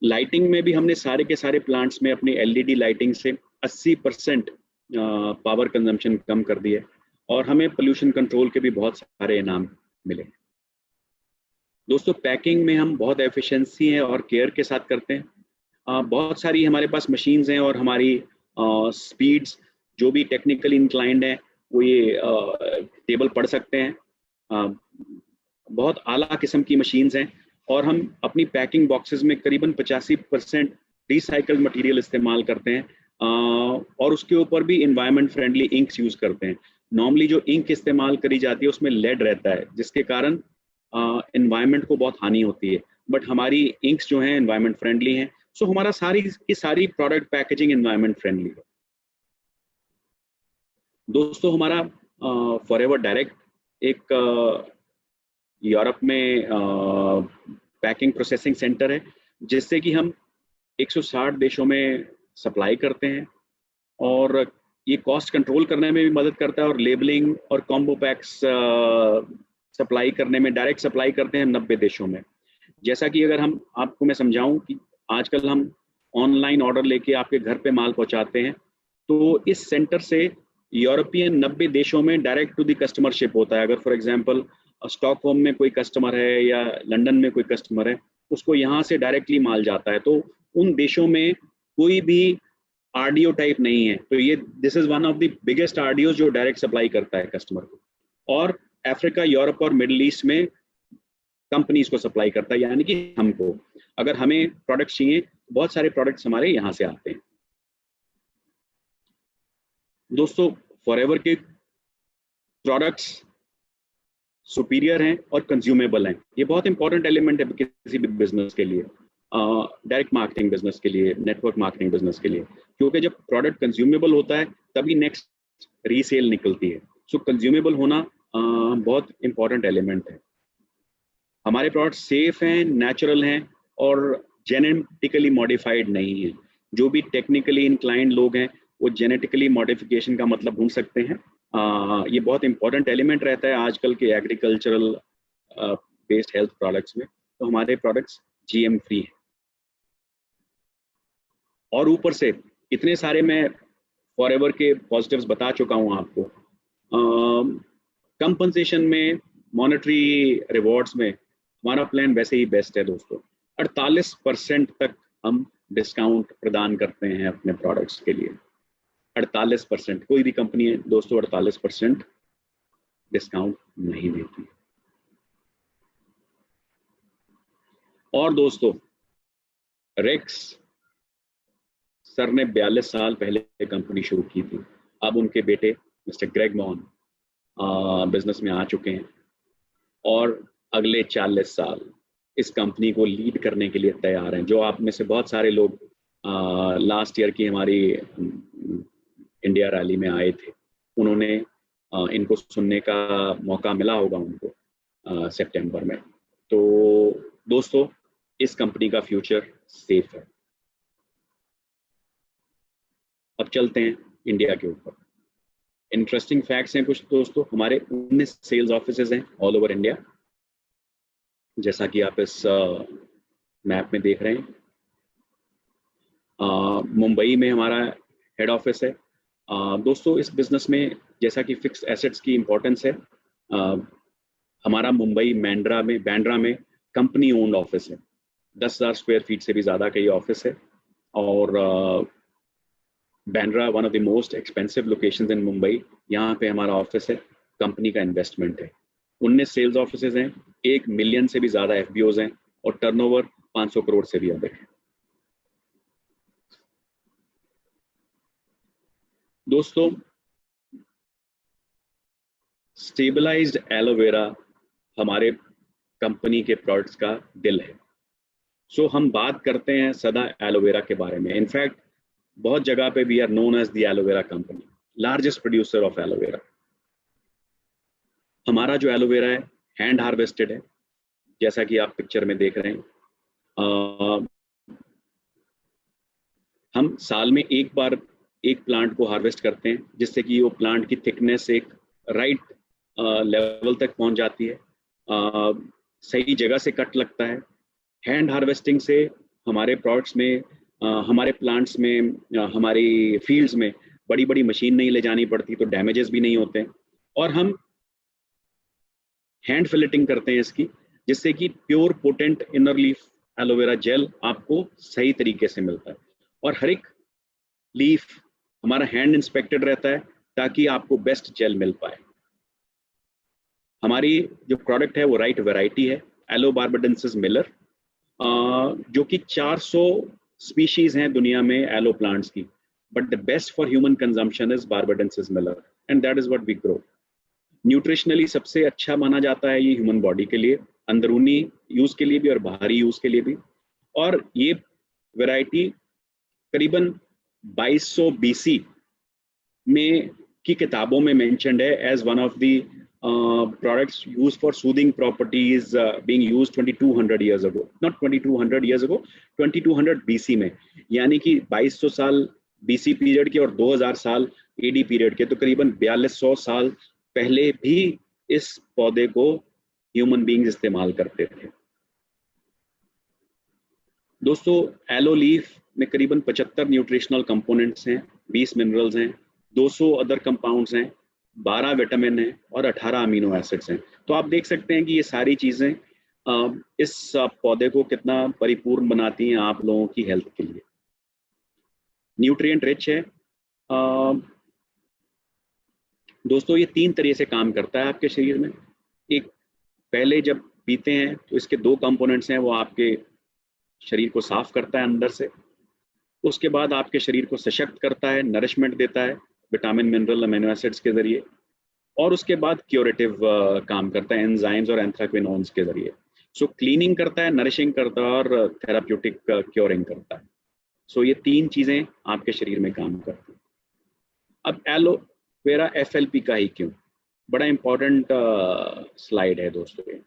लाइटिंग में भी हमने सारे के सारे प्लांट्स में अपनी LED लाइटिंग से 80% पावर कंजम्पशन कम कर दिए, और हमें पोल्यूशन कंट्रोल के भी बहुत सारे इनाम मिले। दोस्तों, पैकिंग में हम बहुत एफिशिएंसी है और केयर के साथ करते हैं। बहुत सारी हमारे पास मशीन्स हैं और हमारी स्पीड्स जो भी टेक्निकली इंक्लाइंड हैं वो ये टेबल पढ़ सकते हैं। बहुत आला किस्म की मशीन्स हैं, और हम अपनी पैकिंग बॉक्सेस में करीबन 85% रिसाइकल्ड मटेरियल इस्तेमाल करते हैं, और उसके ऊपर भी इन्वायरमेंट फ्रेंडली इंक्स यूज़ करते हैं। नॉर्मली जो इंक इस्तेमाल करी जाती है उसमें लेड रहता है, जिसके कारण इन्वायरमेंट को बहुत हानि होती है, बट हमारी इंक्स जो हैं इन्वायरमेंट फ्रेंडली हैं। सो हमारा सारी की सारी प्रोडक्ट पैकेजिंग इन्वायरमेंट फ्रेंडली है। दोस्तों, हमारा फॉरएवर डायरेक्ट एक यूरोप में पैकिंग प्रोसेसिंग सेंटर है, जिससे कि हम 160 देशों में सप्लाई करते हैं, और ये कॉस्ट कंट्रोल करने में भी मदद करता है, और लेबलिंग और कॉम्बो पैक्स सप्लाई करने में, डायरेक्ट सप्लाई करते हैं 90 देशों में। जैसा कि अगर हम आपको मैं समझाऊं कि आजकल हम ऑनलाइन ऑर्डर लेके आपके घर पे माल पहुंचाते हैं, तो इस सेंटर से यूरोपियन 90 देशों में direct to the customer ship होता है। अगर फॉर एग्जांपल स्टॉकहोम में कोई कस्टमर है या लंदन में कोई कस्टमर है, उसको यहाँ से डायरेक्टली माल जाता है, तो उन देशों में कोई भी आरडीओ टाइप नहीं है। तो ये this is one of the biggest RDO जो डायरेक्ट सप्लाई करता है कस्टमर को, और अफ्रीका, यूरोप और मिडिल ईस्ट में कंपनीज को सप्लाई करता है, यानी कि हमको अगर हमें प्रोडक्ट्स चाहिए, बहुत सारे प्रोडक्ट्स हमारे यहाँ से आते हैं। दोस्तों, फॉरएवर के प्रोडक्ट्स सुपीरियर हैं और कंज्यूमेबल हैं। ये बहुत इंपॉर्टेंट एलिमेंट है किसी भी बिजनेस के लिए, डायरेक्ट मार्केटिंग बिजनेस के लिए, नेटवर्क मार्केटिंग बिजनेस के लिए, क्योंकि जब प्रोडक्ट कंज्यूमेबल होता है तभी नेक्स्ट रीसेल निकलती है। सो कंज्यूमेबल होना बहुत इंपॉर्टेंट एलिमेंट है। हमारे प्रोडक्ट सेफ हैं, नेचुरल हैं और जेनेटिकली मॉडिफाइड नहीं है। जो भी टेक्निकली इंक्लाइंड लोग हैं वो जेनेटिकली मॉडिफिकेशन का मतलब ढूंढ सकते हैं। ये बहुत इंपॉर्टेंट एलिमेंट रहता है आजकल के एग्रीकल्चरल बेस्ड हेल्थ प्रोडक्ट्स में। तो हमारे प्रोडक्ट्स जीएम फ्री हैं, और ऊपर से इतने सारे मैं फॉरएवर के पॉजिटिव्स बता चुका हूं आपको। कंपनसेशन में, मॉनेटरी रिवॉर्ड्स में हमारा प्लान वैसे ही बेस्ट है दोस्तों। 48% तक हम डिस्काउंट प्रदान करते हैं अपने प्रोडक्ट्स के लिए। 48%, कोई भी कंपनी है दोस्तों 48% डिस्काउंट नहीं देती। और दोस्तों, रेक्स सर ने 42 साल पहले कंपनी शुरू की थी। अब उनके बेटे मिस्टर ग्रेग मॉन बिजनेस में आ चुके हैं और अगले 40 साल इस कंपनी को लीड करने के लिए तैयार हैं। जो आप में से बहुत सारे लोग लास्ट ईयर की हमारी इंडिया रैली में आए थे, उन्होंने इनको सुनने का मौका मिला होगा उनको सितंबर में। तो दोस्तों, इस कंपनी का फ्यूचर सेफ है। अब चलते हैं इंडिया के ऊपर। इंटरेस्टिंग फैक्ट्स हैं कुछ दोस्तों। हमारे 19 सेल्स ऑफिसेज हैं ऑल ओवर इंडिया, जैसा कि आप इस मैप में देख रहे हैं। मुंबई में हमारा हेड ऑफिस है। दोस्तों, इस बिजनेस में जैसा कि फिक्स एसेट्स की इम्पोर्टेंस है, हमारा मुंबई बांद्रा में कंपनी ओन्ड ऑफिस है। 10,000 स्क्वायर फीट से भी ज़्यादा का ये ऑफिस है। और Bandra one of the most expensive locations इन मुंबई, यहाँ पे हमारा ऑफिस है। कंपनी का इन्वेस्टमेंट है। 19 सेल्स ऑफिसेज हैं, 1 मिलियन से भी ज़्यादा एफबीओज हैं और टर्नओवर 500 करोड़ से भी अधिक है। दोस्तों, स्टेबलाइज्ड एलोवेरा हमारे कंपनी के प्रोडक्ट्स का दिल है। सो हम बात करते हैं सदा एलोवेरा के बारे में। इनफैक्ट बहुत जगह पे we are known as the aloe vera company, largest producer of aloe vera. हमारा जो एलोवेरा है हैंड हार्वेस्टेड है, जैसा कि आप पिक्चर में देख रहे हैं। हम साल में एक बार एक प्लांट को हार्वेस्ट करते हैं, जिससे कि वो प्लांट की थिकनेस एक राइट लेवल तक पहुंच जाती है, सही जगह से कट लगता है। हैंड हार्वेस्टिंग से हमारे प्रोडक्ट्स में, हमारे प्लांट्स में, हमारी फील्ड्स में बड़ी बड़ी मशीन नहीं ले जानी पड़ती, तो डैमेजेस भी नहीं होते। और हम हैंड फिलेटिंग करते हैं इसकी, जिससे कि pure potent inner leaf aloe vera gel आपको सही तरीके से मिलता है। और हर एक लीफ हमारा हैंड इंस्पेक्टेड रहता है ताकि आपको बेस्ट जेल मिल पाए। हमारी जो प्रोडक्ट है वो राइट वैरायटी है, एलो बार्बाडेंसिस मिलर, जो कि 400 स्पीशीज हैं दुनिया में एलो प्लांट्स की, but the best for human consumption is barbadensis Miller and that is what we grow. Nutritionally सबसे अच्छा माना जाता है ये ह्यूमन बॉडी के लिए, अंदरूनी यूज के लिए भी और बाहरी यूज के लिए भी। और ये वैरायटी करीबन 2200 BC में की किताबों में मेंशन्ड है as one of the products used for soothing properties, being used 2200 years ago, not 2200 years ago, 2200 BC में, यानी कि 2200 साल BC पीरियड के और 2000 साल AD पीरियड के, तो करीबन 4200 साल पहले भी इस पौधे को ह्यूमन बींग्स इस्तेमाल करते थे। दोस्तों, एलो लीफ में करीबन 75 न्यूट्रिशनल कंपोनेंट्स हैं, 20 मिनरल्स हैं, 200 अदर कंपाउंड्स हैं, 12 विटामिन है और 18 अमीनो एसिड्स हैं। तो आप देख सकते हैं कि ये सारी चीज़ें इस पौधे को कितना परिपूर्ण बनाती हैं आप लोगों की हेल्थ के लिए। न्यूट्रिएंट रिच है। दोस्तों ये 3 तरीके से काम करता है आपके शरीर में। एक, पहले जब पीते हैं तो इसके 2 कंपोनेंट्स हैं, वो आपके शरीर को साफ करता है अंदर से। उसके बाद आपके शरीर को सशक्त करता है, नरिशमेंट देता है विटामिन, मिनरल, अमीनो एसिड्स के जरिए। और उसके बाद क्यूरेटिव काम करता है एंजाइम्स और एंथ्राक्विनोन्स के जरिए। सो क्लीनिंग करता है, नरिशिंग करता है और थेराप्यूटिक क्योरिंग करता है। सो ये 3 चीजें आपके शरीर में काम करती हैं। अब एलोवेरा FLP का ही क्यों, बड़ा इंपॉर्टेंट स्लाइड है दोस्तों ये।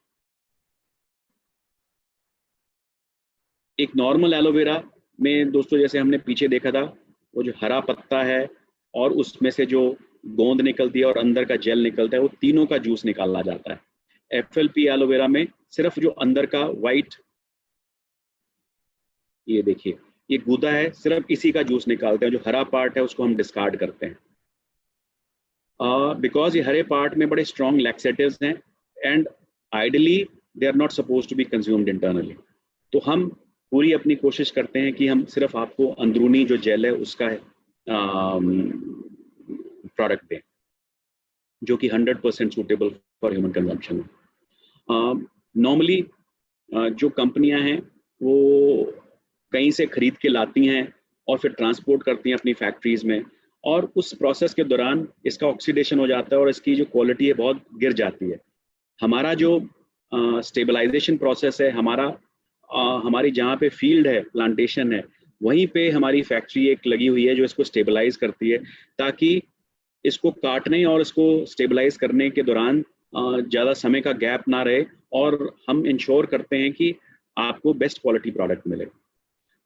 एक नॉर्मल एलोवेरा में दोस्तों, जैसे हमने पीछे देखा था, वो जो हरा पत्ता है और उसमें से जो गोंद निकलती है और अंदर का जेल निकलता है, वो तीनों का जूस निकाला जाता है। FLP एलोवेरा में सिर्फ जो अंदर का वाइट, ये देखिए ये गूदा है, सिर्फ इसी का जूस निकालते हैं। जो हरा पार्ट है उसको हम डिस्कार्ड करते हैं, बिकॉज ये हरे पार्ट में बड़े स्ट्रॉन्ग लैक्सेटिव्स हैं and ideally they are not suppose to be consumed internally. तो हम पूरी अपनी कोशिश करते हैं कि हम सिर्फ आपको अंदरूनी जो जेल है उसका प्रोडक्ट दें, जो कि 100% सूटेबल फॉर ह्यूमन कंजम्पशन है। नॉर्मली जो कंपनियां हैं वो कहीं से खरीद के लाती हैं और फिर ट्रांसपोर्ट करती हैं अपनी फैक्ट्रीज में, और उस प्रोसेस के दौरान इसका ऑक्सीडेशन हो जाता है और इसकी जो क्वालिटी है बहुत गिर जाती है। हमारा जो स्टेबलाइजेशन प्रोसेस है, हमारी जहाँ पे फील्ड है, प्लांटेशन है, वहीं पे हमारी फैक्ट्री एक लगी हुई है जो इसको स्टेबलाइज करती है, ताकि इसको काटने और इसको स्टेबलाइज करने के दौरान ज़्यादा समय का गैप ना रहे, और हम इंश्योर करते हैं कि आपको बेस्ट क्वालिटी प्रोडक्ट मिले।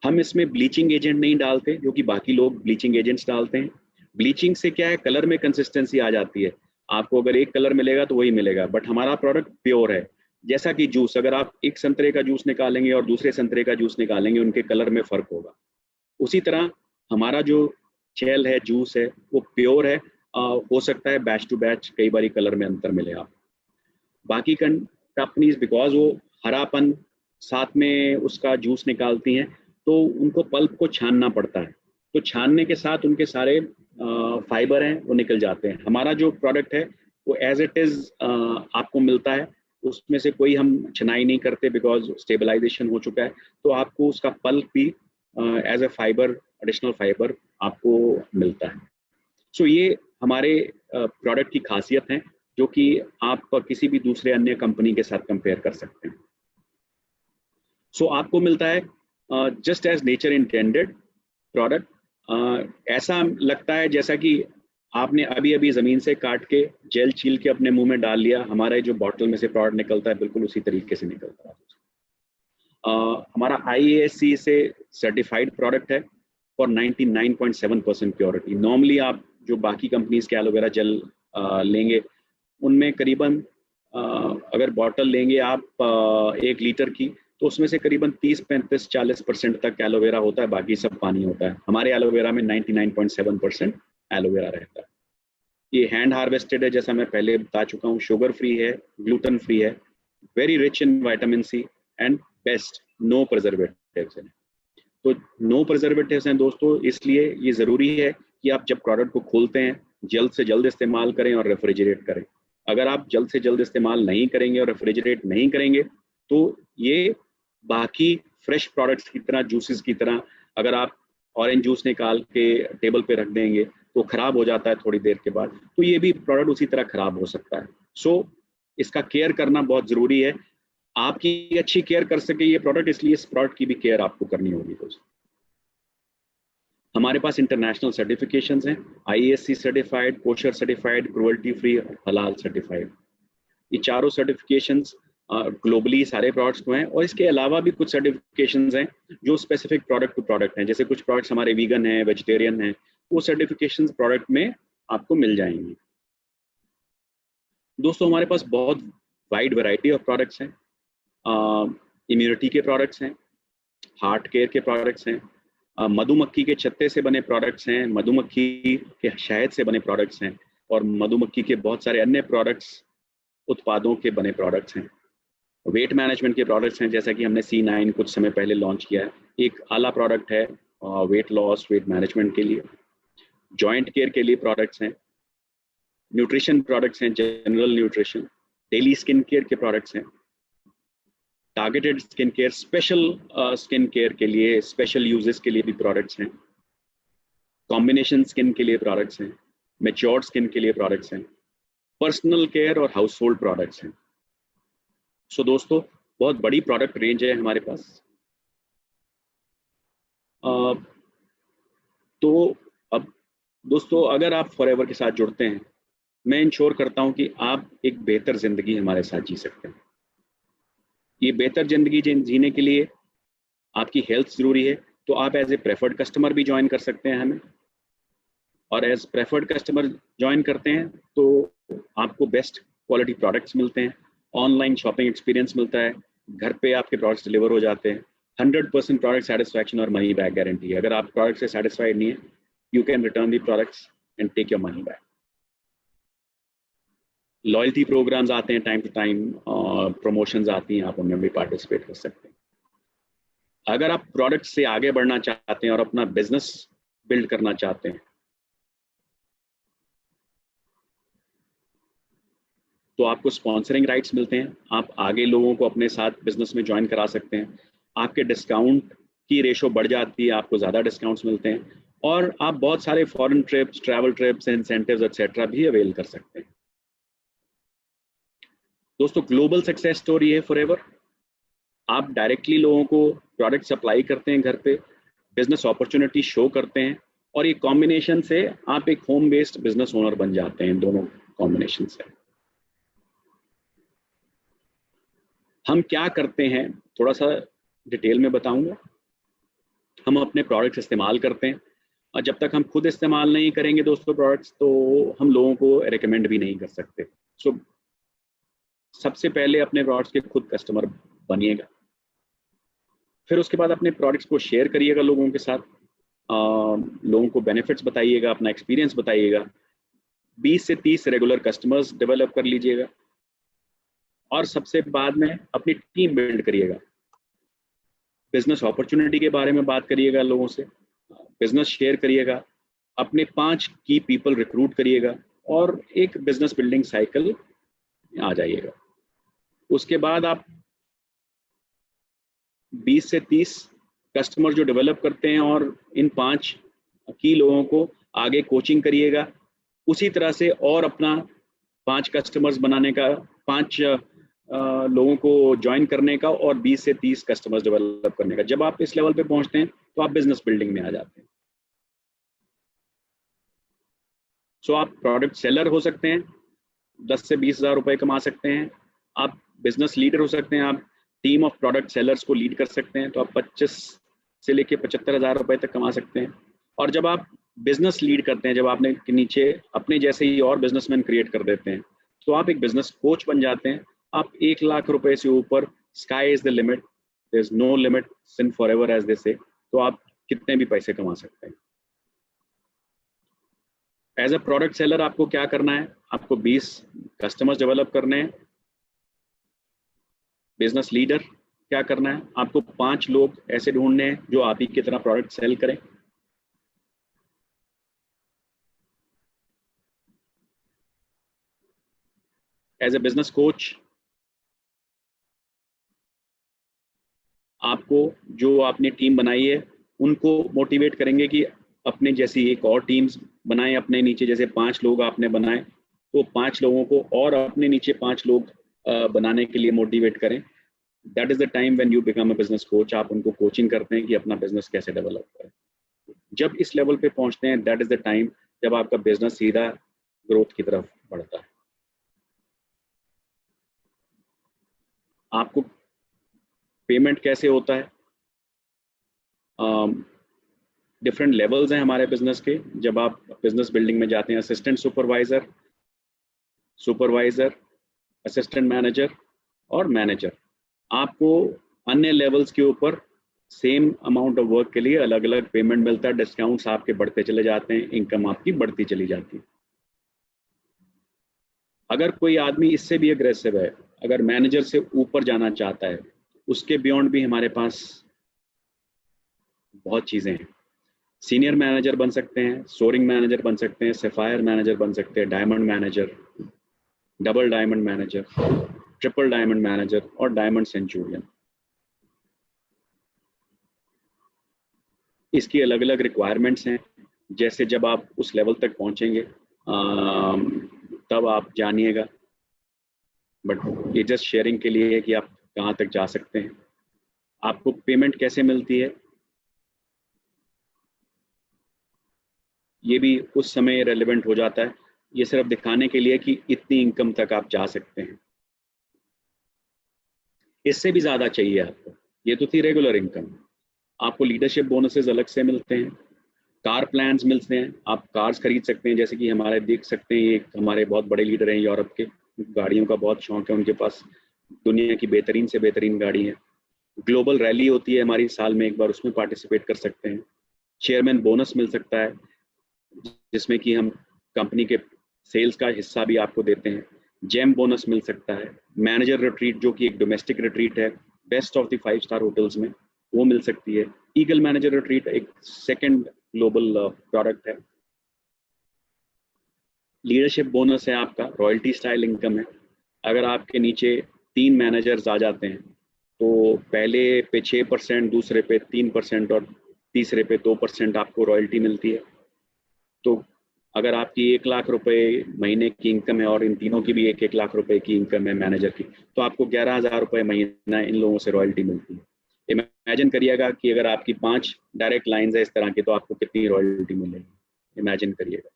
हम इसमें ब्लीचिंग एजेंट नहीं डालते, जो कि बाकी लोग ब्लीचिंग एजेंट्स डालते हैं। ब्लीचिंग से क्या है, कलर में कंसिस्टेंसी आ जाती है, आपको अगर एक कलर मिलेगा तो वही मिलेगा, बट हमारा प्रोडक्ट प्योर है। जैसा कि जूस, अगर आप एक संतरे का जूस निकालेंगे और दूसरे संतरे का जूस निकालेंगे, उनके कलर में फ़र्क होगा। उसी तरह हमारा जो जेल है, जूस है, वो प्योर है। हो सकता है बैच टू बैच कई बारी कलर में अंतर मिले आप। बाकी कंपनीज बिकॉज वो हरापन साथ में उसका जूस निकालती हैं, तो उनको पल्प को छानना पड़ता है, तो छानने के साथ उनके सारे फाइबर हैं वो निकल जाते हैं। हमारा जो प्रोडक्ट है वो एज इट इज़ आपको मिलता है, उसमें से कोई हम छनाई नहीं करते, बिकॉज स्टेबलाइजेशन हो चुका है। तो आपको उसका पल्प भी as a fibre, additional fibre आपको मिलता है। सो ये हमारे प्रोडक्ट की खासियत है, जो कि आप किसी भी दूसरे अन्य कंपनी के साथ कंपेयर कर सकते हैं। सो आपको मिलता है just as nature intended product. ऐसा लगता है जैसा कि आपने अभी अभी ज़मीन से काट के जेल छील के अपने मुंह में डाल लिया। हमारा जो बॉटल में से प्रोडक्ट निकलता है बिल्कुल उसी तरीके से निकलता है। हमारा IASC से सर्टिफाइड प्रोडक्ट है फॉर 99.7% प्योरिटी। नॉर्मली आप जो बाकी कंपनीज के एलोवेरा जेल लेंगे, उनमें करीबन अगर बॉटल लेंगे आप 1 लीटर की, तो उसमें से करीबन 30, 35, 40% तक एलोवेरा होता है, बाकी सब पानी होता है। हमारे एलोवेरा में 99.7% एलोवेरा रहता है। ये हैंड हार्वेस्टेड है, जैसा मैं पहले बता चुका हूँ, शुगर फ्री है, ग्लूटेन फ्री है, very rich in vitamin C and best no preservatives हैं। तो नो प्रिजर्वेटिव्स हैं दोस्तों, इसलिए ये ज़रूरी है कि आप जब प्रोडक्ट को खोलते हैं जल्द से जल्द इस्तेमाल करें और रेफ्रिजरेट करें। अगर आप जल्द से जल्द इस्तेमाल नहीं करेंगे और रेफ्रिजरेट नहीं करेंगे, तो ये बाकी फ्रेश प्रोडक्ट्स की तरह, जूसेस की तरह, अगर आप ऑरेंज जूस निकाल के टेबल पे रख देंगे तो ख़राब हो जाता है थोड़ी देर के बाद, तो ये भी प्रोडक्ट उसी तरह ख़राब हो सकता है। सो इसका केयर करना बहुत ज़रूरी है। आपकी अच्छी केयर कर सके ये प्रोडक्ट, इसलिए इस प्रोडक्ट की भी केयर आपको करनी होगी दोस्तों। हमारे पास इंटरनेशनल सर्टिफिकेशंस हैं, IASC certified, kosher certified, cruelty free, हलाल सर्टिफाइड। ये चारों सर्टिफिकेशंस ग्लोबली सारे प्रोडक्ट्स को हैं, और इसके अलावा भी कुछ सर्टिफिकेशंस हैं जो स्पेसिफिक प्रोडक्ट टू प्रोडक्ट हैं। जैसे कुछ प्रोडक्ट्स हमारे वीगन हैं, वेजिटेरियन हैं, वो सर्टिफिकेशंस प्रोडक्ट में आपको मिल जाएंगी। दोस्तों हमारे पास बहुत वाइड वैरायटी ऑफ प्रोडक्ट्स हैं। इम्यूनिटी के प्रोडक्ट्स हैं, हार्ट केयर के प्रोडक्ट्स हैं, मधुमक्खी के छत्ते से बने प्रोडक्ट्स हैं, मधुमक्खी के शहद से बने प्रोडक्ट्स हैं, और मधुमक्खी के बहुत सारे अन्य प्रोडक्ट्स, उत्पादों के बने प्रोडक्ट्स हैं। वेट मैनेजमेंट के प्रोडक्ट्स हैं, जैसा कि हमने C9 कुछ समय पहले लॉन्च किया है, एक आला प्रोडक्ट है, वेट लॉस, वेट मैनेजमेंट के लिए, जॉइंट केयर के लिए प्रोडक्ट्स हैं, न्यूट्रिशन प्रोडक्ट्स हैं, general nutrition, daily skin care के प्रोडक्ट्स हैं, targeted skin care, special skin care के लिए, स्पेशल यूजेस के लिए भी प्रोडक्ट्स हैं, कॉम्बिनेशन स्किन के लिए प्रोडक्ट्स हैं, मैच्योर्ड स्किन के लिए प्रोडक्ट्स हैं, पर्सनल केयर और हाउस होल्ड प्रोडक्ट्स हैं। सो दोस्तों, बहुत बड़ी प्रोडक्ट रेंज है हमारे पास। तो अब दोस्तों, अगर आप फॉरएवर के साथ जुड़ते हैं, मैं इंश्योर करता हूं कि आप एक बेहतर जिंदगी हमारे साथ जी सकते हैं। ये बेहतर जिंदगी जीने के लिए आपकी हेल्थ जरूरी है, तो आप एज ए प्रेफर्ड कस्टमर भी ज्वाइन कर सकते हैं हमें, और एज प्रेफर्ड कस्टमर ज्वाइन करते हैं तो आपको बेस्ट क्वालिटी प्रोडक्ट्स मिलते हैं, ऑनलाइन शॉपिंग एक्सपीरियंस मिलता है, घर पे आपके प्रोडक्ट्स डिलीवर हो जाते हैं, 100% प्रोडक्ट सेटिस्फैक्शन और मनी बैक गारंटी है। अगर आप प्रोडक्ट से सेटिस्फाइड नहीं है, you can return the products and take your money back. Loyalty programmes आते हैं टाइम टू टाइम, प्रमोशंस आती हैं, आप उनमें भी पार्टिसिपेट कर सकते हैं। अगर आप प्रोडक्ट से आगे बढ़ना चाहते हैं और अपना बिजनेस बिल्ड करना चाहते हैं, तो आपको स्पॉन्सरिंग राइट्स मिलते हैं, आप आगे लोगों को अपने साथ बिजनेस में ज्वाइन करा सकते हैं, आपके डिस्काउंट की रेशो बढ़ जाती है, आपको ज़्यादा डिस्काउंट्स मिलते हैं, और आप बहुत सारे foreign trips, travel trips, incentives etcetera भी अवेल कर सकते हैं। दोस्तों, ग्लोबल सक्सेस स्टोरी है फॉरएवर। आप डायरेक्टली लोगों को प्रोडक्ट सप्लाई करते हैं घर पे, बिजनेस अपॉर्चुनिटी शो करते हैं, और ये कॉम्बिनेशन से आप एक होम बेस्ड बिजनेस ओनर बन जाते हैं। दोनों कॉम्बिनेशन से हम क्या करते हैं, थोड़ा सा डिटेल में बताऊंगा। हम अपने प्रोडक्ट्स इस्तेमाल करते हैं, और जब तक हम खुद इस्तेमाल नहीं करेंगे दोस्तों प्रोडक्ट्स, तो हम लोगों को रिकमेंड भी नहीं कर सकते। सो सबसे पहले अपने प्रोडक्ट्स के खुद कस्टमर बनिएगा, फिर उसके बाद अपने प्रोडक्ट्स को शेयर करिएगा लोगों के साथ, लोगों को बेनिफिट्स बताइएगा, अपना एक्सपीरियंस बताइएगा, 20 से 30 रेगुलर कस्टमर्स डेवलप कर लीजिएगा, और सबसे बाद में अपनी टीम बिल्ड करिएगा। बिजनेस अपॉर्चुनिटी के बारे में बात करिएगा लोगों से, बिजनेस शेयर करिएगा, अपने 5 की पीपल रिक्रूट करिएगा, और एक बिजनेस बिल्डिंग साइकिल आ जाइएगा। उसके बाद आप 20 से 30 कस्टमर जो डेवलप करते हैं, और इन 5 की लोगों को आगे कोचिंग करिएगा, उसी तरह से और अपना 5 कस्टमर्स बनाने का, 5 लोगों को ज्वाइन करने का, और 20 से 30 कस्टमर्स डेवलप करने का। जब आप इस लेवल पे पहुंचते हैं तो आप बिजनेस बिल्डिंग में आ जाते हैं। सो आप प्रोडक्ट सेलर हो सकते हैं, 10 से 20 हज़ार रुपए कमा सकते हैं। आप बिजनेस लीडर हो सकते हैं, आप टीम ऑफ प्रोडक्ट सेलर्स को लीड कर सकते हैं, तो आप 25 से लेके 75 हज़ार रुपए तक कमा सकते हैं। और जब आप बिजनेस लीड करते हैं, जब आपने के नीचे अपने जैसे ही और बिजनेसमैन क्रिएट कर देते हैं, तो आप एक बिजनेस कोच बन जाते हैं। आप 1 लाख रुपए से ऊपर, sky is the limit, there is no limit since forever as they say, तो आप कितने भी पैसे कमा सकते हैं। एज अ प्रोडक्ट सेलर आपको क्या करना है, आपको 20 कस्टमर्स डेवलप करने हैं। बिजनेस लीडर क्या करना है, आपको 5 लोग ऐसे ढूंढने हैं जो आप ही की तरह प्रोडक्ट सेल करें। एज ए बिजनेस कोच आपको, जो आपने टीम बनाई है, उनको मोटिवेट करेंगे कि अपने जैसी एक और टीम्स बनाएं, अपने नीचे जैसे 5 लोग आपने बनाए, तो 5 लोगों को और अपने नीचे 5 लोग बनाने के लिए मोटिवेट करें। That is the time when you become a business coach. आप उनको कोचिंग करते हैं कि अपना बिजनेस कैसे डेवलप करें। जब इस लेवल पे पहुंचते हैं, दैट इज द टाइम जब आपका बिजनेस सीधा ग्रोथ की तरफ बढ़ता है। आपको पेमेंट कैसे होता है, डिफरेंट लेवल्स हैं हमारे बिजनेस के। जब आप बिजनेस बिल्डिंग में जाते हैं, assistant supervisor, supervisor, assistant manager और मैनेजर, आपको अन्य लेवल्स के ऊपर सेम अमाउंट ऑफ वर्क के लिए अलग अलग पेमेंट मिलता है। डिस्काउंट्स आपके बढ़ते चले जाते हैं, इनकम आपकी बढ़ती चली जाती है। अगर कोई आदमी इससे भी अग्रेसिव है, अगर मैनेजर से ऊपर जाना चाहता है, उसके बियॉन्ड भी हमारे पास बहुत चीज़ें हैं। सीनियर मैनेजर बन सकते हैं, सोरिंग मैनेजर बन सकते हैं, सफायर मैनेजर बन सकते हैं, diamond manager, double diamond manager, triple diamond manager और डायमंड सेंचुरियन। इसकी अलग अलग रिक्वायरमेंट्स हैं। जैसे जब आप उस लेवल तक पहुंचेंगे तब आप जानिएगा, बट ये जस्ट शेयरिंग के लिए है कि आप कहाँ तक जा सकते हैं। आपको पेमेंट कैसे मिलती है ये भी उस समय रेलेवेंट हो जाता है। ये सिर्फ दिखाने के लिए कि इतनी इनकम तक आप जा सकते हैं, इससे भी ज़्यादा चाहिए आपको। ये तो थी रेगुलर इनकम। आपको लीडरशिप बोनसेस अलग से मिलते हैं, कार प्लान्स मिलते हैं, आप कार्स खरीद सकते हैं। जैसे कि हमारे देख सकते हैं, ये हमारे बहुत बड़े लीडर हैं यूरोप के, गाड़ियों का बहुत शौक है उनके पास, दुनिया की बेहतरीन से बेहतरीन गाड़ी है। ग्लोबल रैली होती है हमारी साल में एक बार, उसमें पार्टिसिपेट कर सकते हैं। चेयरमैन बोनस मिल सकता है जिसमें कि हम कंपनी के सेल्स का हिस्सा भी आपको देते हैं। जेम बोनस मिल सकता है। मैनेजर रिट्रीट जो कि एक डोमेस्टिक रिट्रीट है best of the 5 star hotels में, वो मिल सकती है। ईगल मैनेजर रिट्रीट एक सेकंड ग्लोबल प्रोडक्ट है। लीडरशिप बोनस है आपका, रॉयल्टी स्टाइल इनकम है। अगर आपके नीचे 3 मैनेजर्स आ जाते हैं तो पहले पे 6%, दूसरे पे 3% और तीसरे पे 2% आपको रॉयल्टी मिलती है। तो अगर आपकी 1 लाख रुपए महीने की इनकम है और इन तीनों की भी 1-1 लाख रुपए की इनकम है मैनेजर की, तो आपको 11,000 रुपए महीना इन लोगों से रॉयल्टी मिलती है। इमेजिन करिएगा कि अगर आपकी 5 डायरेक्ट लाइंस है इस तरह की, तो आपको कितनी रॉयल्टी मिलेगी, इमेजिन करिएगा।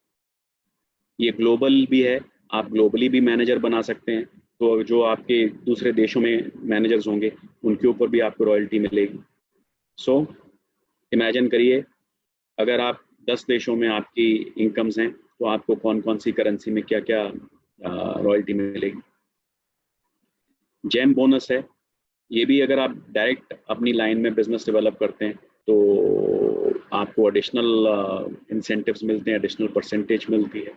ये ग्लोबल भी है, आप ग्लोबली भी मैनेजर बना सकते हैं। तो जो आपके दूसरे देशों में मैनेजर्स होंगे उनके ऊपर भी आपको रॉयल्टी मिलेगी। सो इमेजिन करिए, अगर आप 10 देशों में आपकी इनकम्स हैं तो आपको कौन कौन सी करेंसी में क्या क्या रॉयल्टी मिलेगी। जेम बोनस है, ये भी अगर आप डायरेक्ट अपनी लाइन में बिजनेस डेवलप करते हैं तो आपको एडिशनल इंसेंटिव्स मिलते हैं, एडिशनल परसेंटेज मिलती है।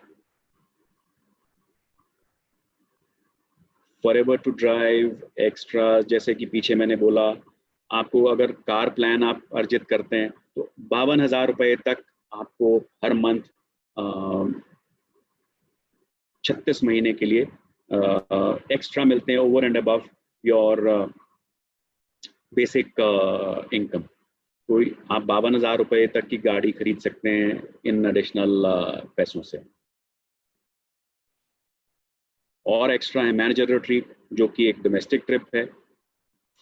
फॉरएवर टू ड्राइव एक्स्ट्रा, जैसे कि पीछे मैंने बोला, आपको अगर कार प्लान आप अर्जित करते हैं तो 52,000 रुपए तक आपको हर मंथ 36 महीने के लिए एक्स्ट्रा मिलते हैं, over and above your basic income. तो आप 52,000 रुपए तक की गाड़ी खरीद सकते हैं इन एडिशनल पैसों से। और एक्स्ट्रा है मैनेजर रिट्रीट, जो कि एक डोमेस्टिक ट्रिप है,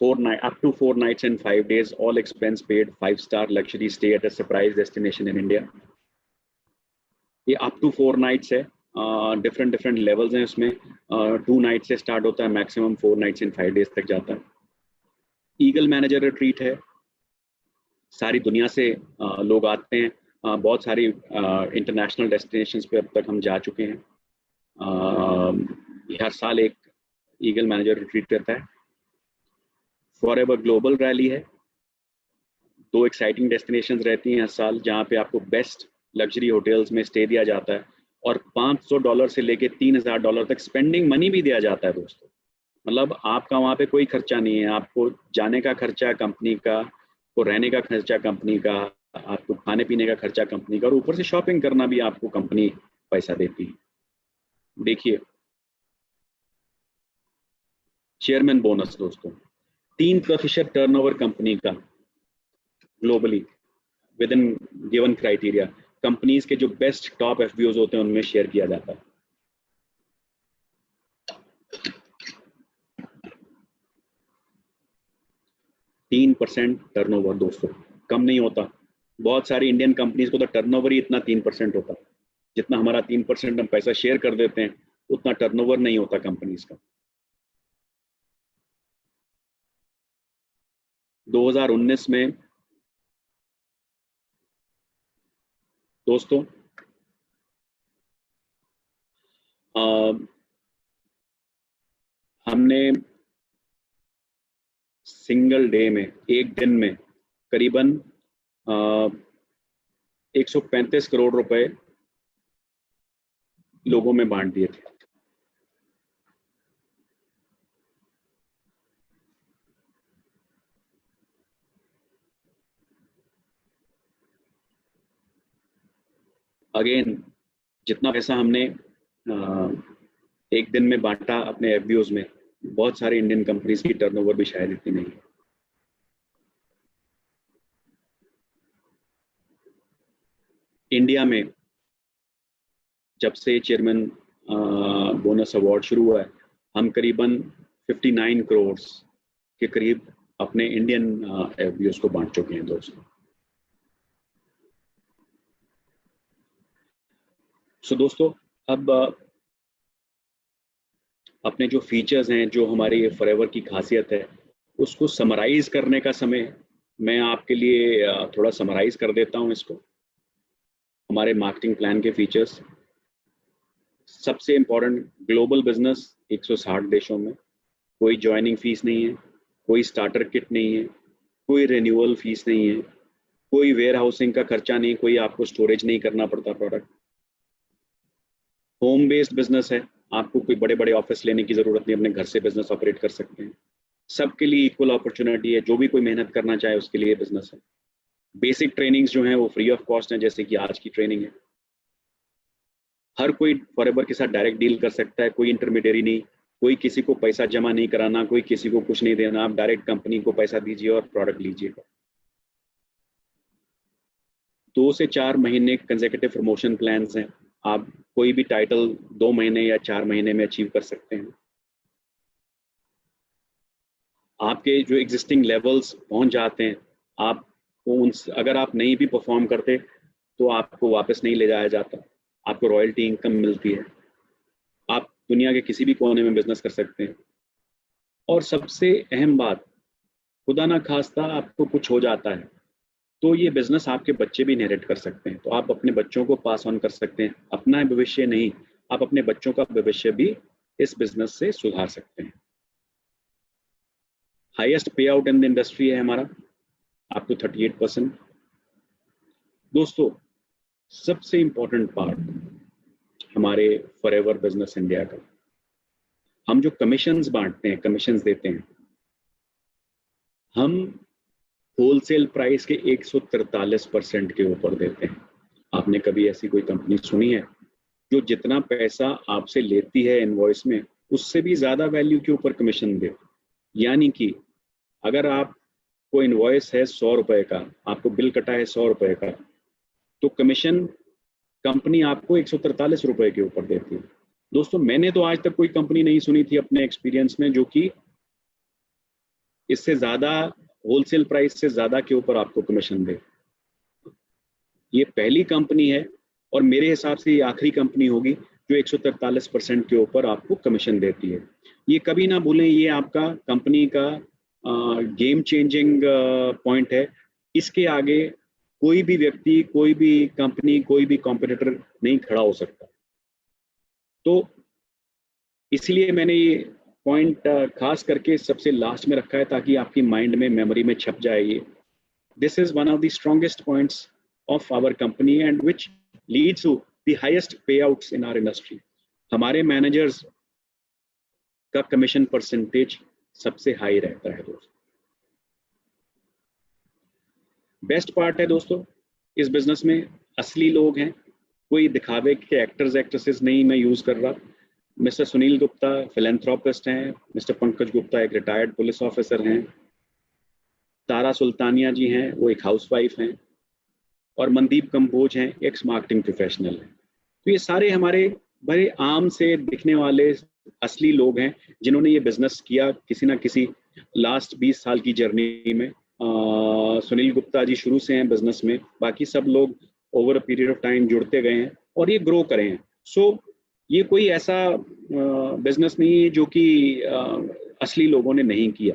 4 night up to 4 nights and 5 days, all expense paid, 5 star luxury stay at a surprise destination in India. ये अप टू 4 नाइट्स है, डिफरेंट डिफरेंट लेवल्स हैं उसमें। 2 नाइट से स्टार्ट होता है, मैक्सिमम 4 नाइट्स एंड 5 डेज तक जाता है। ईगल मैनेजर रिट्रीट है, सारी दुनिया से लोग आते हैं। बहुत सारी इंटरनेशनल डेस्टिनेशंस पे अब तक हम जा चुके हैं। हर साल एक ईगल मैनेजर रिट्रीट रहता है। फॉर एवर ग्लोबल रैली है, 2 एक्साइटिंग डेस्टिनेशंस रहती हैं हर साल, जहाँ पे आपको बेस्ट लग्जरी होटल्स में स्टे दिया जाता है और $500 से लेके $3,000 तक स्पेंडिंग मनी भी दिया जाता है दोस्तों। मतलब आपका वहाँ पे कोई खर्चा नहीं है, आपको जाने का खर्चा कंपनी का, को रहने का खर्चा कंपनी का, आपको खाने पीने का खर्चा कंपनी का, और ऊपर से शॉपिंग करना भी आपको कंपनी पैसा देती है। देखिए, चेयरमैन बोनस दोस्तों, 3% टर्नओवर कंपनी का globally with in given criteria, companies के जो बेस्ट टॉप एफबीओज होते हैं उनमें शेयर किया जाता है। 3% टर्नओवर दोस्तों, कम नहीं होता। बहुत सारी इंडियन कंपनीज को तो टर्नओवर ही इतना 3% होता है। जितना हमारा 3% हम पैसा शेयर कर देते हैं, उतना टर्नओवर नहीं होता कंपनीज का। 2019 में दोस्तों हमने सिंगल डे में, एक दिन में, करीबन 135 करोड़ रुपए लोगों में बांट दिए थे। अगेन जितना पैसा हमने एक दिन में बांटा अपने एफबीओज में, बहुत सारे इंडियन कंपनीज की टर्नओवर भी शायद इतनी नहीं है। इंडिया में जब से चेयरमैन बोनस अवार्ड शुरू हुआ है, हम करीबन 59 करोड़ के करीब अपने इंडियन एफबीओज को बांट चुके हैं दोस्तों। सो दोस्तों, अब अपने जो फीचर्स हैं, जो हमारी फॉरएवर की खासियत है, उसको समराइज करने का समय मैं आपके लिए थोड़ा समराइज कर देता हूं इसको। हमारे मार्केटिंग प्लान के फीचर्स, सबसे इम्पोर्टेंट, ग्लोबल बिजनेस 160 देशों में, कोई ज्वाइनिंग फीस नहीं है, कोई स्टार्टर किट नहीं है, कोई रिन्यूअल फीस नहीं है, कोई वेयर हाउसिंग का खर्चा नहीं, कोई आपको स्टोरेज नहीं करना पड़ता प्रोडक्ट। होम बेस्ड बिजनेस है, आपको कोई बड़े बड़े ऑफिस लेने की जरूरत नहीं, अपने घर से बिजनेस ऑपरेट कर सकते हैं। सबके लिए इक्वल अपॉर्चुनिटी है, जो भी कोई मेहनत करना चाहे उसके लिए बिजनेस है। बेसिक ट्रेनिंग्स जो हैं वो फ्री ऑफ कॉस्ट हैं, जैसे कि आज की ट्रेनिंग है। हर कोई फॉरएवर के साथ डायरेक्ट डील कर सकता है, कोई इंटरमीडियरी नहीं, कोई किसी को पैसा जमा नहीं कराना, कोई किसी को कुछ नहीं देना, आप डायरेक्ट कंपनी को पैसा दीजिए और प्रोडक्ट लीजिएगा। 2 से 4 महीने कंसेक्यूटिव प्रमोशन प्लान्स हैं, आप कोई भी टाइटल 2 महीने या 4 महीने में अचीव कर सकते हैं। आपके जो एग्जिस्टिंग लेवल्स पहुंच जाते हैं, आपको अगर आप नहीं भी परफॉर्म करते तो आपको वापस नहीं ले जाया जाता, आपको रॉयल्टी इनकम मिलती है, आप दुनिया के किसी भी कोने में बिजनेस कर सकते हैं। और सबसे अहम बात, खुदा ना खास्ता आपको कुछ हो जाता है तो ये बिजनेस आपके बच्चे भी इनहेरिट कर सकते हैं, तो आप अपने बच्चों को पास ऑन कर सकते हैं। अपना भविष्य नहीं, आप अपने बच्चों का भविष्य भी इस बिजनेस से सुधार सकते हैं। हाईएस्ट पे आउट इन द इंडस्ट्री है हमारा, अप टू 38%। दोस्तों, सबसे इंपॉर्टेंट पार्ट हमारे फॉरएवर बिजनेस इंडिया का, हम जो कमीशंस बांटते हैं, कमीशंस देते हैं, हम होलसेल प्राइस के 143% के ऊपर देते हैं। आपने कभी ऐसी कोई कंपनी सुनी है जो जितना पैसा आपसे लेती है इनवॉइस में, उससे भी ज्यादा वैल्यू के ऊपर कमीशन दे? यानी कि अगर आपको इनवॉइस है 100 रुपए का, आपको बिल कटा है 100 रुपए का, तो कमीशन कंपनी आपको 143 रुपए के ऊपर देती है। दोस्तों, मैंने तो आज तक कोई कंपनी नहीं सुनी थी अपने एक्सपीरियंस में जो कि इससे ज्यादा, होलसेल प्राइस से ज्यादा के ऊपर आपको कमीशन दे। ये पहली कंपनी है और मेरे हिसाब से ये आखिरी कंपनी होगी जो 143% के ऊपर आपको कमीशन देती है। ये कभी ना भूलें, ये आपका कंपनी का गेम चेंजिंग पॉइंट है। इसके आगे कोई भी व्यक्ति, कोई भी कंपनी, कोई भी कॉम्पिटिटर नहीं खड़ा हो सकता। तो इसलिए मैंने ये पॉइंट खास करके सबसे लास्ट में रखा है ताकि आपकी माइंड में, मेमोरी में छप जाए। ये this is one of the strongest points of our company and which leads to the highest payouts in our industry. हमारे मैनेजर्स का कमीशन परसेंटेज सबसे हाई रहता है दोस्तों। बेस्ट पार्ट है दोस्तों, इस बिजनेस में असली लोग हैं, कोई दिखावे के एक्टर्स एक्ट्रेसेस नहीं मैं यूज कर रहा। मिस्टर सुनील गुप्ता फिलेंथ्रोपिस्ट हैं, मिस्टर पंकज गुप्ता एक रिटायर्ड पुलिस ऑफिसर हैं, तारा सुल्तानिया जी हैं, वो एक हाउसवाइफ हैं, और मनदीप कंबोज हैं, एक्स मार्केटिंग प्रोफेशनल हैं। तो ये सारे हमारे बड़े आम से दिखने वाले असली लोग हैं जिन्होंने ये बिजनेस किया किसी ना किसी लास्ट 20 साल की जर्नी में। सुनील गुप्ता जी शुरू से हैं बिजनेस में, बाकी सब लोग over a period of time जुड़ते गए हैं और ये ग्रो करे हैं। सो ये कोई ऐसा बिजनेस नहीं है जो कि असली लोगों ने नहीं किया।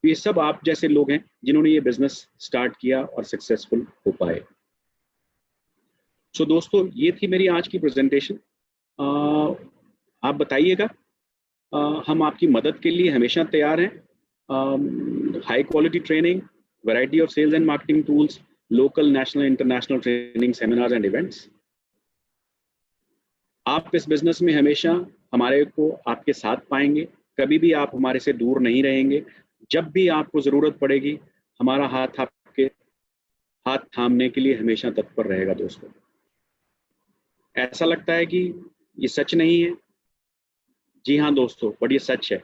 ये सब आप जैसे लोग हैं जिन्होंने ये बिजनेस स्टार्ट किया और सक्सेसफुल हो पाए। सो दोस्तों, ये थी मेरी आज की प्रेजेंटेशन। आप बताइएगा, हम आपकी मदद के लिए हमेशा तैयार हैं। High quality training, variety of sales and marketing tools, local, national, international training, seminars and events. आप इस बिजनेस में हमेशा हमारे को आपके साथ पाएंगे, कभी भी आप हमारे से दूर नहीं रहेंगे। जब भी आपको जरूरत पड़ेगी, हमारा हाथ आपके हाथ थामने के लिए हमेशा तत्पर रहेगा दोस्तों। ऐसा लगता है कि ये सच नहीं है। जी हाँ दोस्तों, बट ये सच है,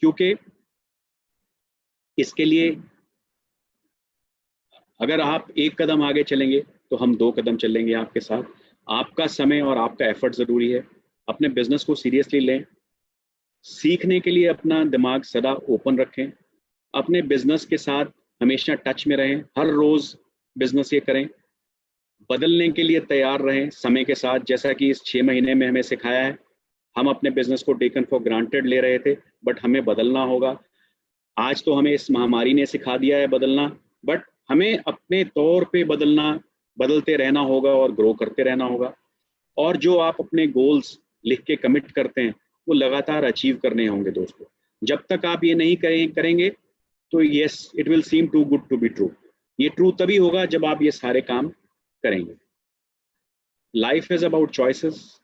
क्योंकि इसके लिए अगर आप एक कदम आगे चलेंगे तो हम 2 कदम चलेंगे आपके साथ। आपका समय और आपका एफर्ट ज़रूरी है। अपने बिजनेस को सीरियसली लें, सीखने के लिए अपना दिमाग सदा ओपन रखें, अपने बिजनेस के साथ हमेशा टच में रहें, हर रोज़ बिजनेस ये करें, बदलने के लिए तैयार रहें समय के साथ। जैसा कि इस 6 महीने में हमें सिखाया है, हम अपने बिजनेस को टेकन फॉर ग्रांटेड ले रहे थे, बट हमें बदलना होगा। आज तो हमें इस महामारी ने सिखा दिया है बदलना, बट हमें अपने तौर पे बदलना, बदलते रहना होगा और ग्रो करते रहना होगा। और जो आप अपने गोल्स लिख के कमिट करते हैं वो लगातार अचीव करने होंगे दोस्तों। जब तक आप ये नहीं करेंगे तो yes, it will seem to good to be true. ये ट्रू तभी होगा जब आप ये सारे काम करेंगे। Life is about choices.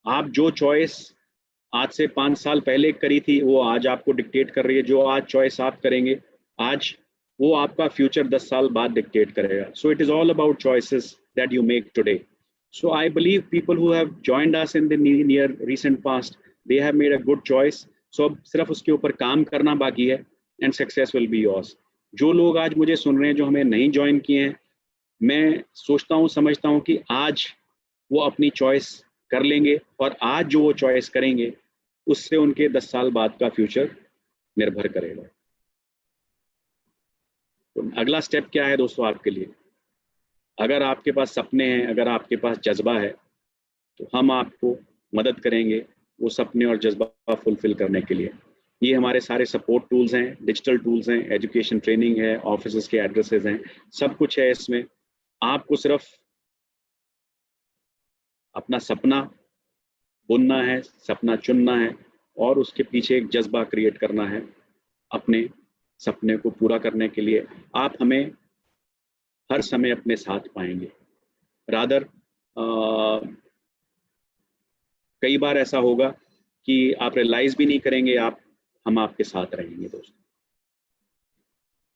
आप जो चॉइस आज से 5 साल पहले करी थी वो आज आपको डिक्टेट कर रही है। जो आज चॉइस आप करेंगे आज, वो आपका फ्यूचर 10 साल बाद डिक्टेट करेगा। So it is all about choices that you make today. So I believe people who have joined us in the near recent past, they have made a good choice. So अब सिर्फ उसके ऊपर काम करना बाकी है and success will be yours. जो लोग आज मुझे सुन रहे हैं जो हमें नहीं ज्वाइन किए हैं, मैं सोचता हूँ समझता हूँ कि आज वो अपनी चॉइस कर लेंगे और आज जो वो चॉइस करेंगे उससे उनके 10 साल बाद का फ्यूचर निर्भर करेगा। तो अगला स्टेप क्या है दोस्तों आपके लिए? अगर आपके पास सपने हैं, अगर आपके पास जज्बा है, तो हम आपको मदद करेंगे वो सपने और जज्बा फुलफिल करने के लिए। ये हमारे सारे सपोर्ट टूल्स हैं, डिजिटल टूल्स हैं, एजुकेशन ट्रेनिंग है, ऑफिस के एड्रेसेस हैं, सब कुछ है इसमें। आपको सिर्फ अपना सपना बुनना है, सपना चुनना है और उसके पीछे एक जज्बा क्रिएट करना है अपने सपने को पूरा करने के लिए। आप हमें हर समय अपने साथ पाएंगे। रादर कई बार ऐसा होगा कि आप रियलाइज भी नहीं करेंगे, हम आपके साथ रहेंगे दोस्तों।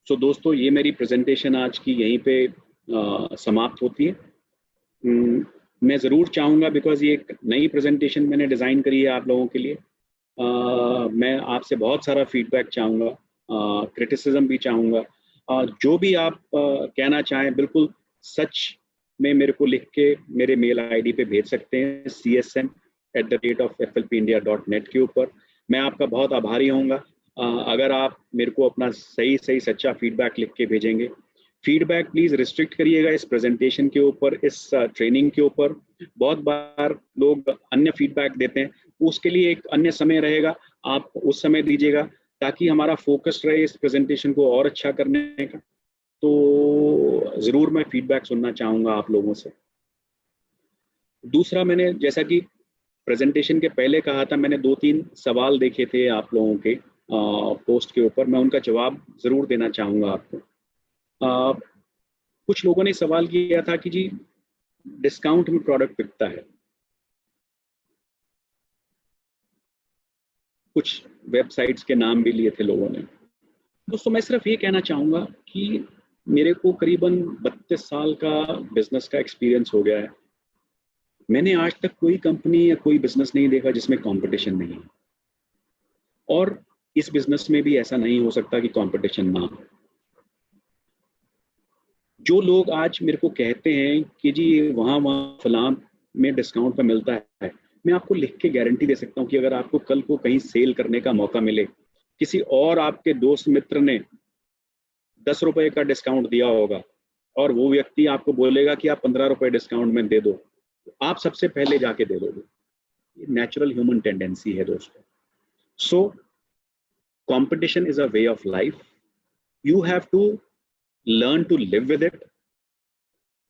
सो दोस्तों, ये मेरी प्रेजेंटेशन आज की यहीं पे समाप्त होती है। मैं ज़रूर चाहूँगा, बिकॉज ये एक नई प्रेजेंटेशन मैंने डिज़ाइन करी है आप लोगों के लिए, मैं आपसे बहुत सारा फीडबैक चाहूँगा, क्रिटिसिज्म भी चाहूँगा। जो भी आप कहना चाहें बिल्कुल सच में मेरे को लिख के मेरे मेल आईडी पे भेज सकते हैं, csm@fflpindia.net के ऊपर। मैं आपका बहुत आभारी होऊंगा अगर आप मेरे को अपना सही सच्चा फीडबैक लिख के भेजेंगे। फीडबैक प्लीज़ रिस्ट्रिक्ट करिएगा इस प्रेजेंटेशन के ऊपर, इस ट्रेनिंग के ऊपर। बहुत बार लोग अन्य फीडबैक देते हैं, उसके लिए एक अन्य समय रहेगा, आप उस समय दीजिएगा ताकि हमारा फोकस रहे इस प्रेजेंटेशन को और अच्छा करने का। तो ज़रूर मैं फीडबैक सुनना चाहूँगा आप लोगों से। दूसरा, मैंने जैसा कि प्रेजेंटेशन के पहले कहा था, मैंने 2-3 सवाल देखे थे आप लोगों के पोस्ट के ऊपर, मैं उनका जवाब ज़रूर देना चाहूँगा आपको। कुछ लोगों ने सवाल किया था कि जी डिस्काउंट में प्रोडक्ट बिकता है, कुछ वेबसाइट्स के नाम भी लिए थे लोगों ने। दोस्तों, मैं सिर्फ ये कहना चाहूँगा कि मेरे को करीबन 32 साल का बिजनेस का एक्सपीरियंस हो गया है। मैंने आज तक कोई कंपनी या कोई बिजनेस नहीं देखा जिसमें कंपटीशन नहीं है, और इस बिजनेस में भी ऐसा नहीं हो सकता कि कंपटीशन ना हो। जो लोग आज मेरे को कहते हैं कि जी वहाँ फलां में डिस्काउंट पे मिलता है, मैं आपको लिख के गारंटी दे सकता हूँ कि अगर आपको कल को कहीं सेल करने का मौका मिले, किसी और आपके दोस्त मित्र ने 10 रुपए का डिस्काउंट दिया होगा और वो व्यक्ति आपको बोलेगा कि आप 15 रुपए डिस्काउंट में दे दो, तो आप सबसे पहले जाके दे दोगे। ये नेचुरल ह्यूमन टेंडेंसी है दोस्तों। So competition is a way of life, you have to learn to live with it.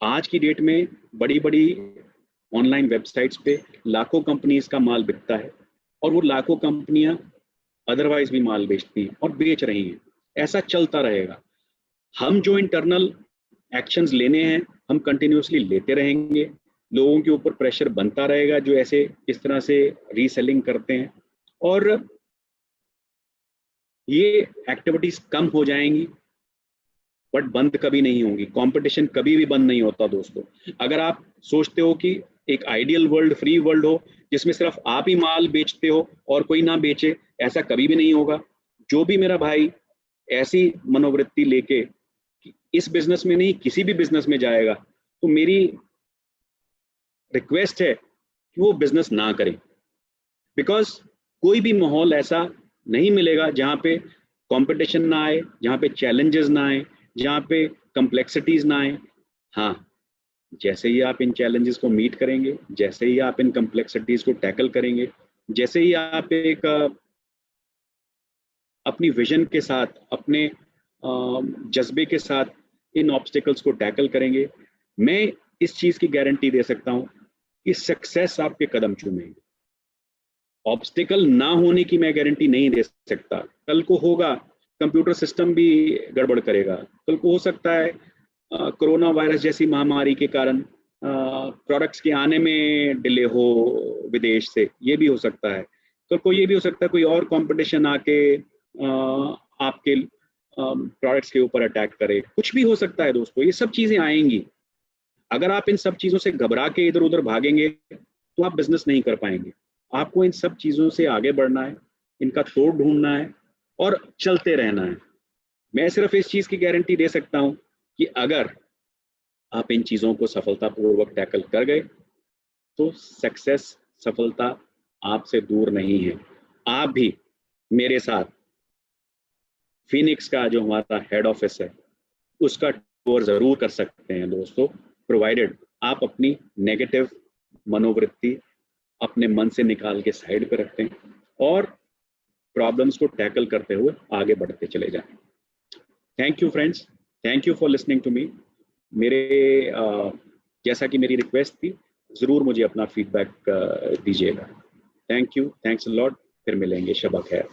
आज की डेट में बड़ी बड़ी ऑनलाइन वेबसाइट्स पे लाखों कंपनीज का माल बिकता है और वो लाखों कंपनियां अदरवाइज भी माल बेचती हैं और बेच रही हैं। ऐसा चलता रहेगा। हम जो इंटरनल एक्शंस लेने हैं हम कंटिन्यूसली लेते रहेंगे, लोगों के ऊपर प्रेशर बनता रहेगा जो ऐसे इस तरह से रीसेलिंग करते हैं, और ये एक्टिविटीज कम हो जाएंगी बट बंद कभी नहीं होंगी। कंपटीशन कभी भी बंद नहीं होता दोस्तों। अगर आप सोचते हो कि एक आइडियल वर्ल्ड, फ्री वर्ल्ड हो, जिसमें सिर्फ आप ही माल बेचते हो और कोई ना बेचे, ऐसा कभी भी नहीं होगा। जो भी मेरा भाई ऐसी मनोवृत्ति लेके इस बिजनेस में नहीं किसी भी बिजनेस में जाएगा, तो मेरी रिक्वेस्ट है कि वो बिजनेस ना करें। बिकॉज कोई भी माहौल ऐसा नहीं मिलेगा जहाँ पे कंपटीशन ना आए, जहाँ पे चैलेंजेस ना आए, जहाँ पे कम्प्लेक्सिटीज ना आए। हाँ, जैसे ही आप इन चैलेंजेस को मीट करेंगे, जैसे ही आप इन कम्प्लेक्सिटीज को टैकल करेंगे, जैसे ही आप एक अपनी विजन के साथ, अपने जज्बे के साथ इन ऑब्स्टिकल्स को टैकल करेंगे, मैं इस चीज की गारंटी दे सकता हूं कि सक्सेस आपके कदम चूमेगी। ऑब्स्टिकल ना होने की मैं गारंटी नहीं दे सकता। कल को होगा, कंप्यूटर सिस्टम भी गड़बड़ करेगा, कल को हो सकता है कोरोना वायरस जैसी महामारी के कारण प्रोडक्ट्स के आने में डिले हो विदेश से, ये भी हो सकता है। कल को ये भी हो सकता है कोई और कंपटीशन आके आपके प्रोडक्ट्स के ऊपर अटैक करे, कुछ भी हो सकता है दोस्तों, ये सब चीजें आएंगी। अगर आप इन सब चीजों से घबरा के इधर उधर भागेंगे तो आप बिजनेस नहीं कर पाएंगे। आपको इन सब चीजों से आगे बढ़ना है, इनका तोड़ ढूंढना है और चलते रहना है। मैं सिर्फ इस चीज की गारंटी दे सकता हूं कि अगर आप इन चीजों को सफलतापूर्वक टैकल कर गए तो सक्सेस, सफलता आपसे दूर नहीं है। आप भी मेरे साथ फिनिक्स का जो हमारा हेड ऑफिस है उसका टूर जरूर कर सकते हैं दोस्तों, प्रोवाइडेड आप अपनी नेगेटिव मनोवृत्ति अपने मन से निकाल के साइड पे रखते हैं और प्रॉब्लम्स को टैकल करते हुए आगे बढ़ते चले जाएं। Thank you friends, thank you for listening to me. मेरे जैसा कि मेरी रिक्वेस्ट थी, ज़रूर मुझे अपना फीडबैक दीजिएगा। Thank you, thanks a lot. फिर मिलेंगे, शबा खैर।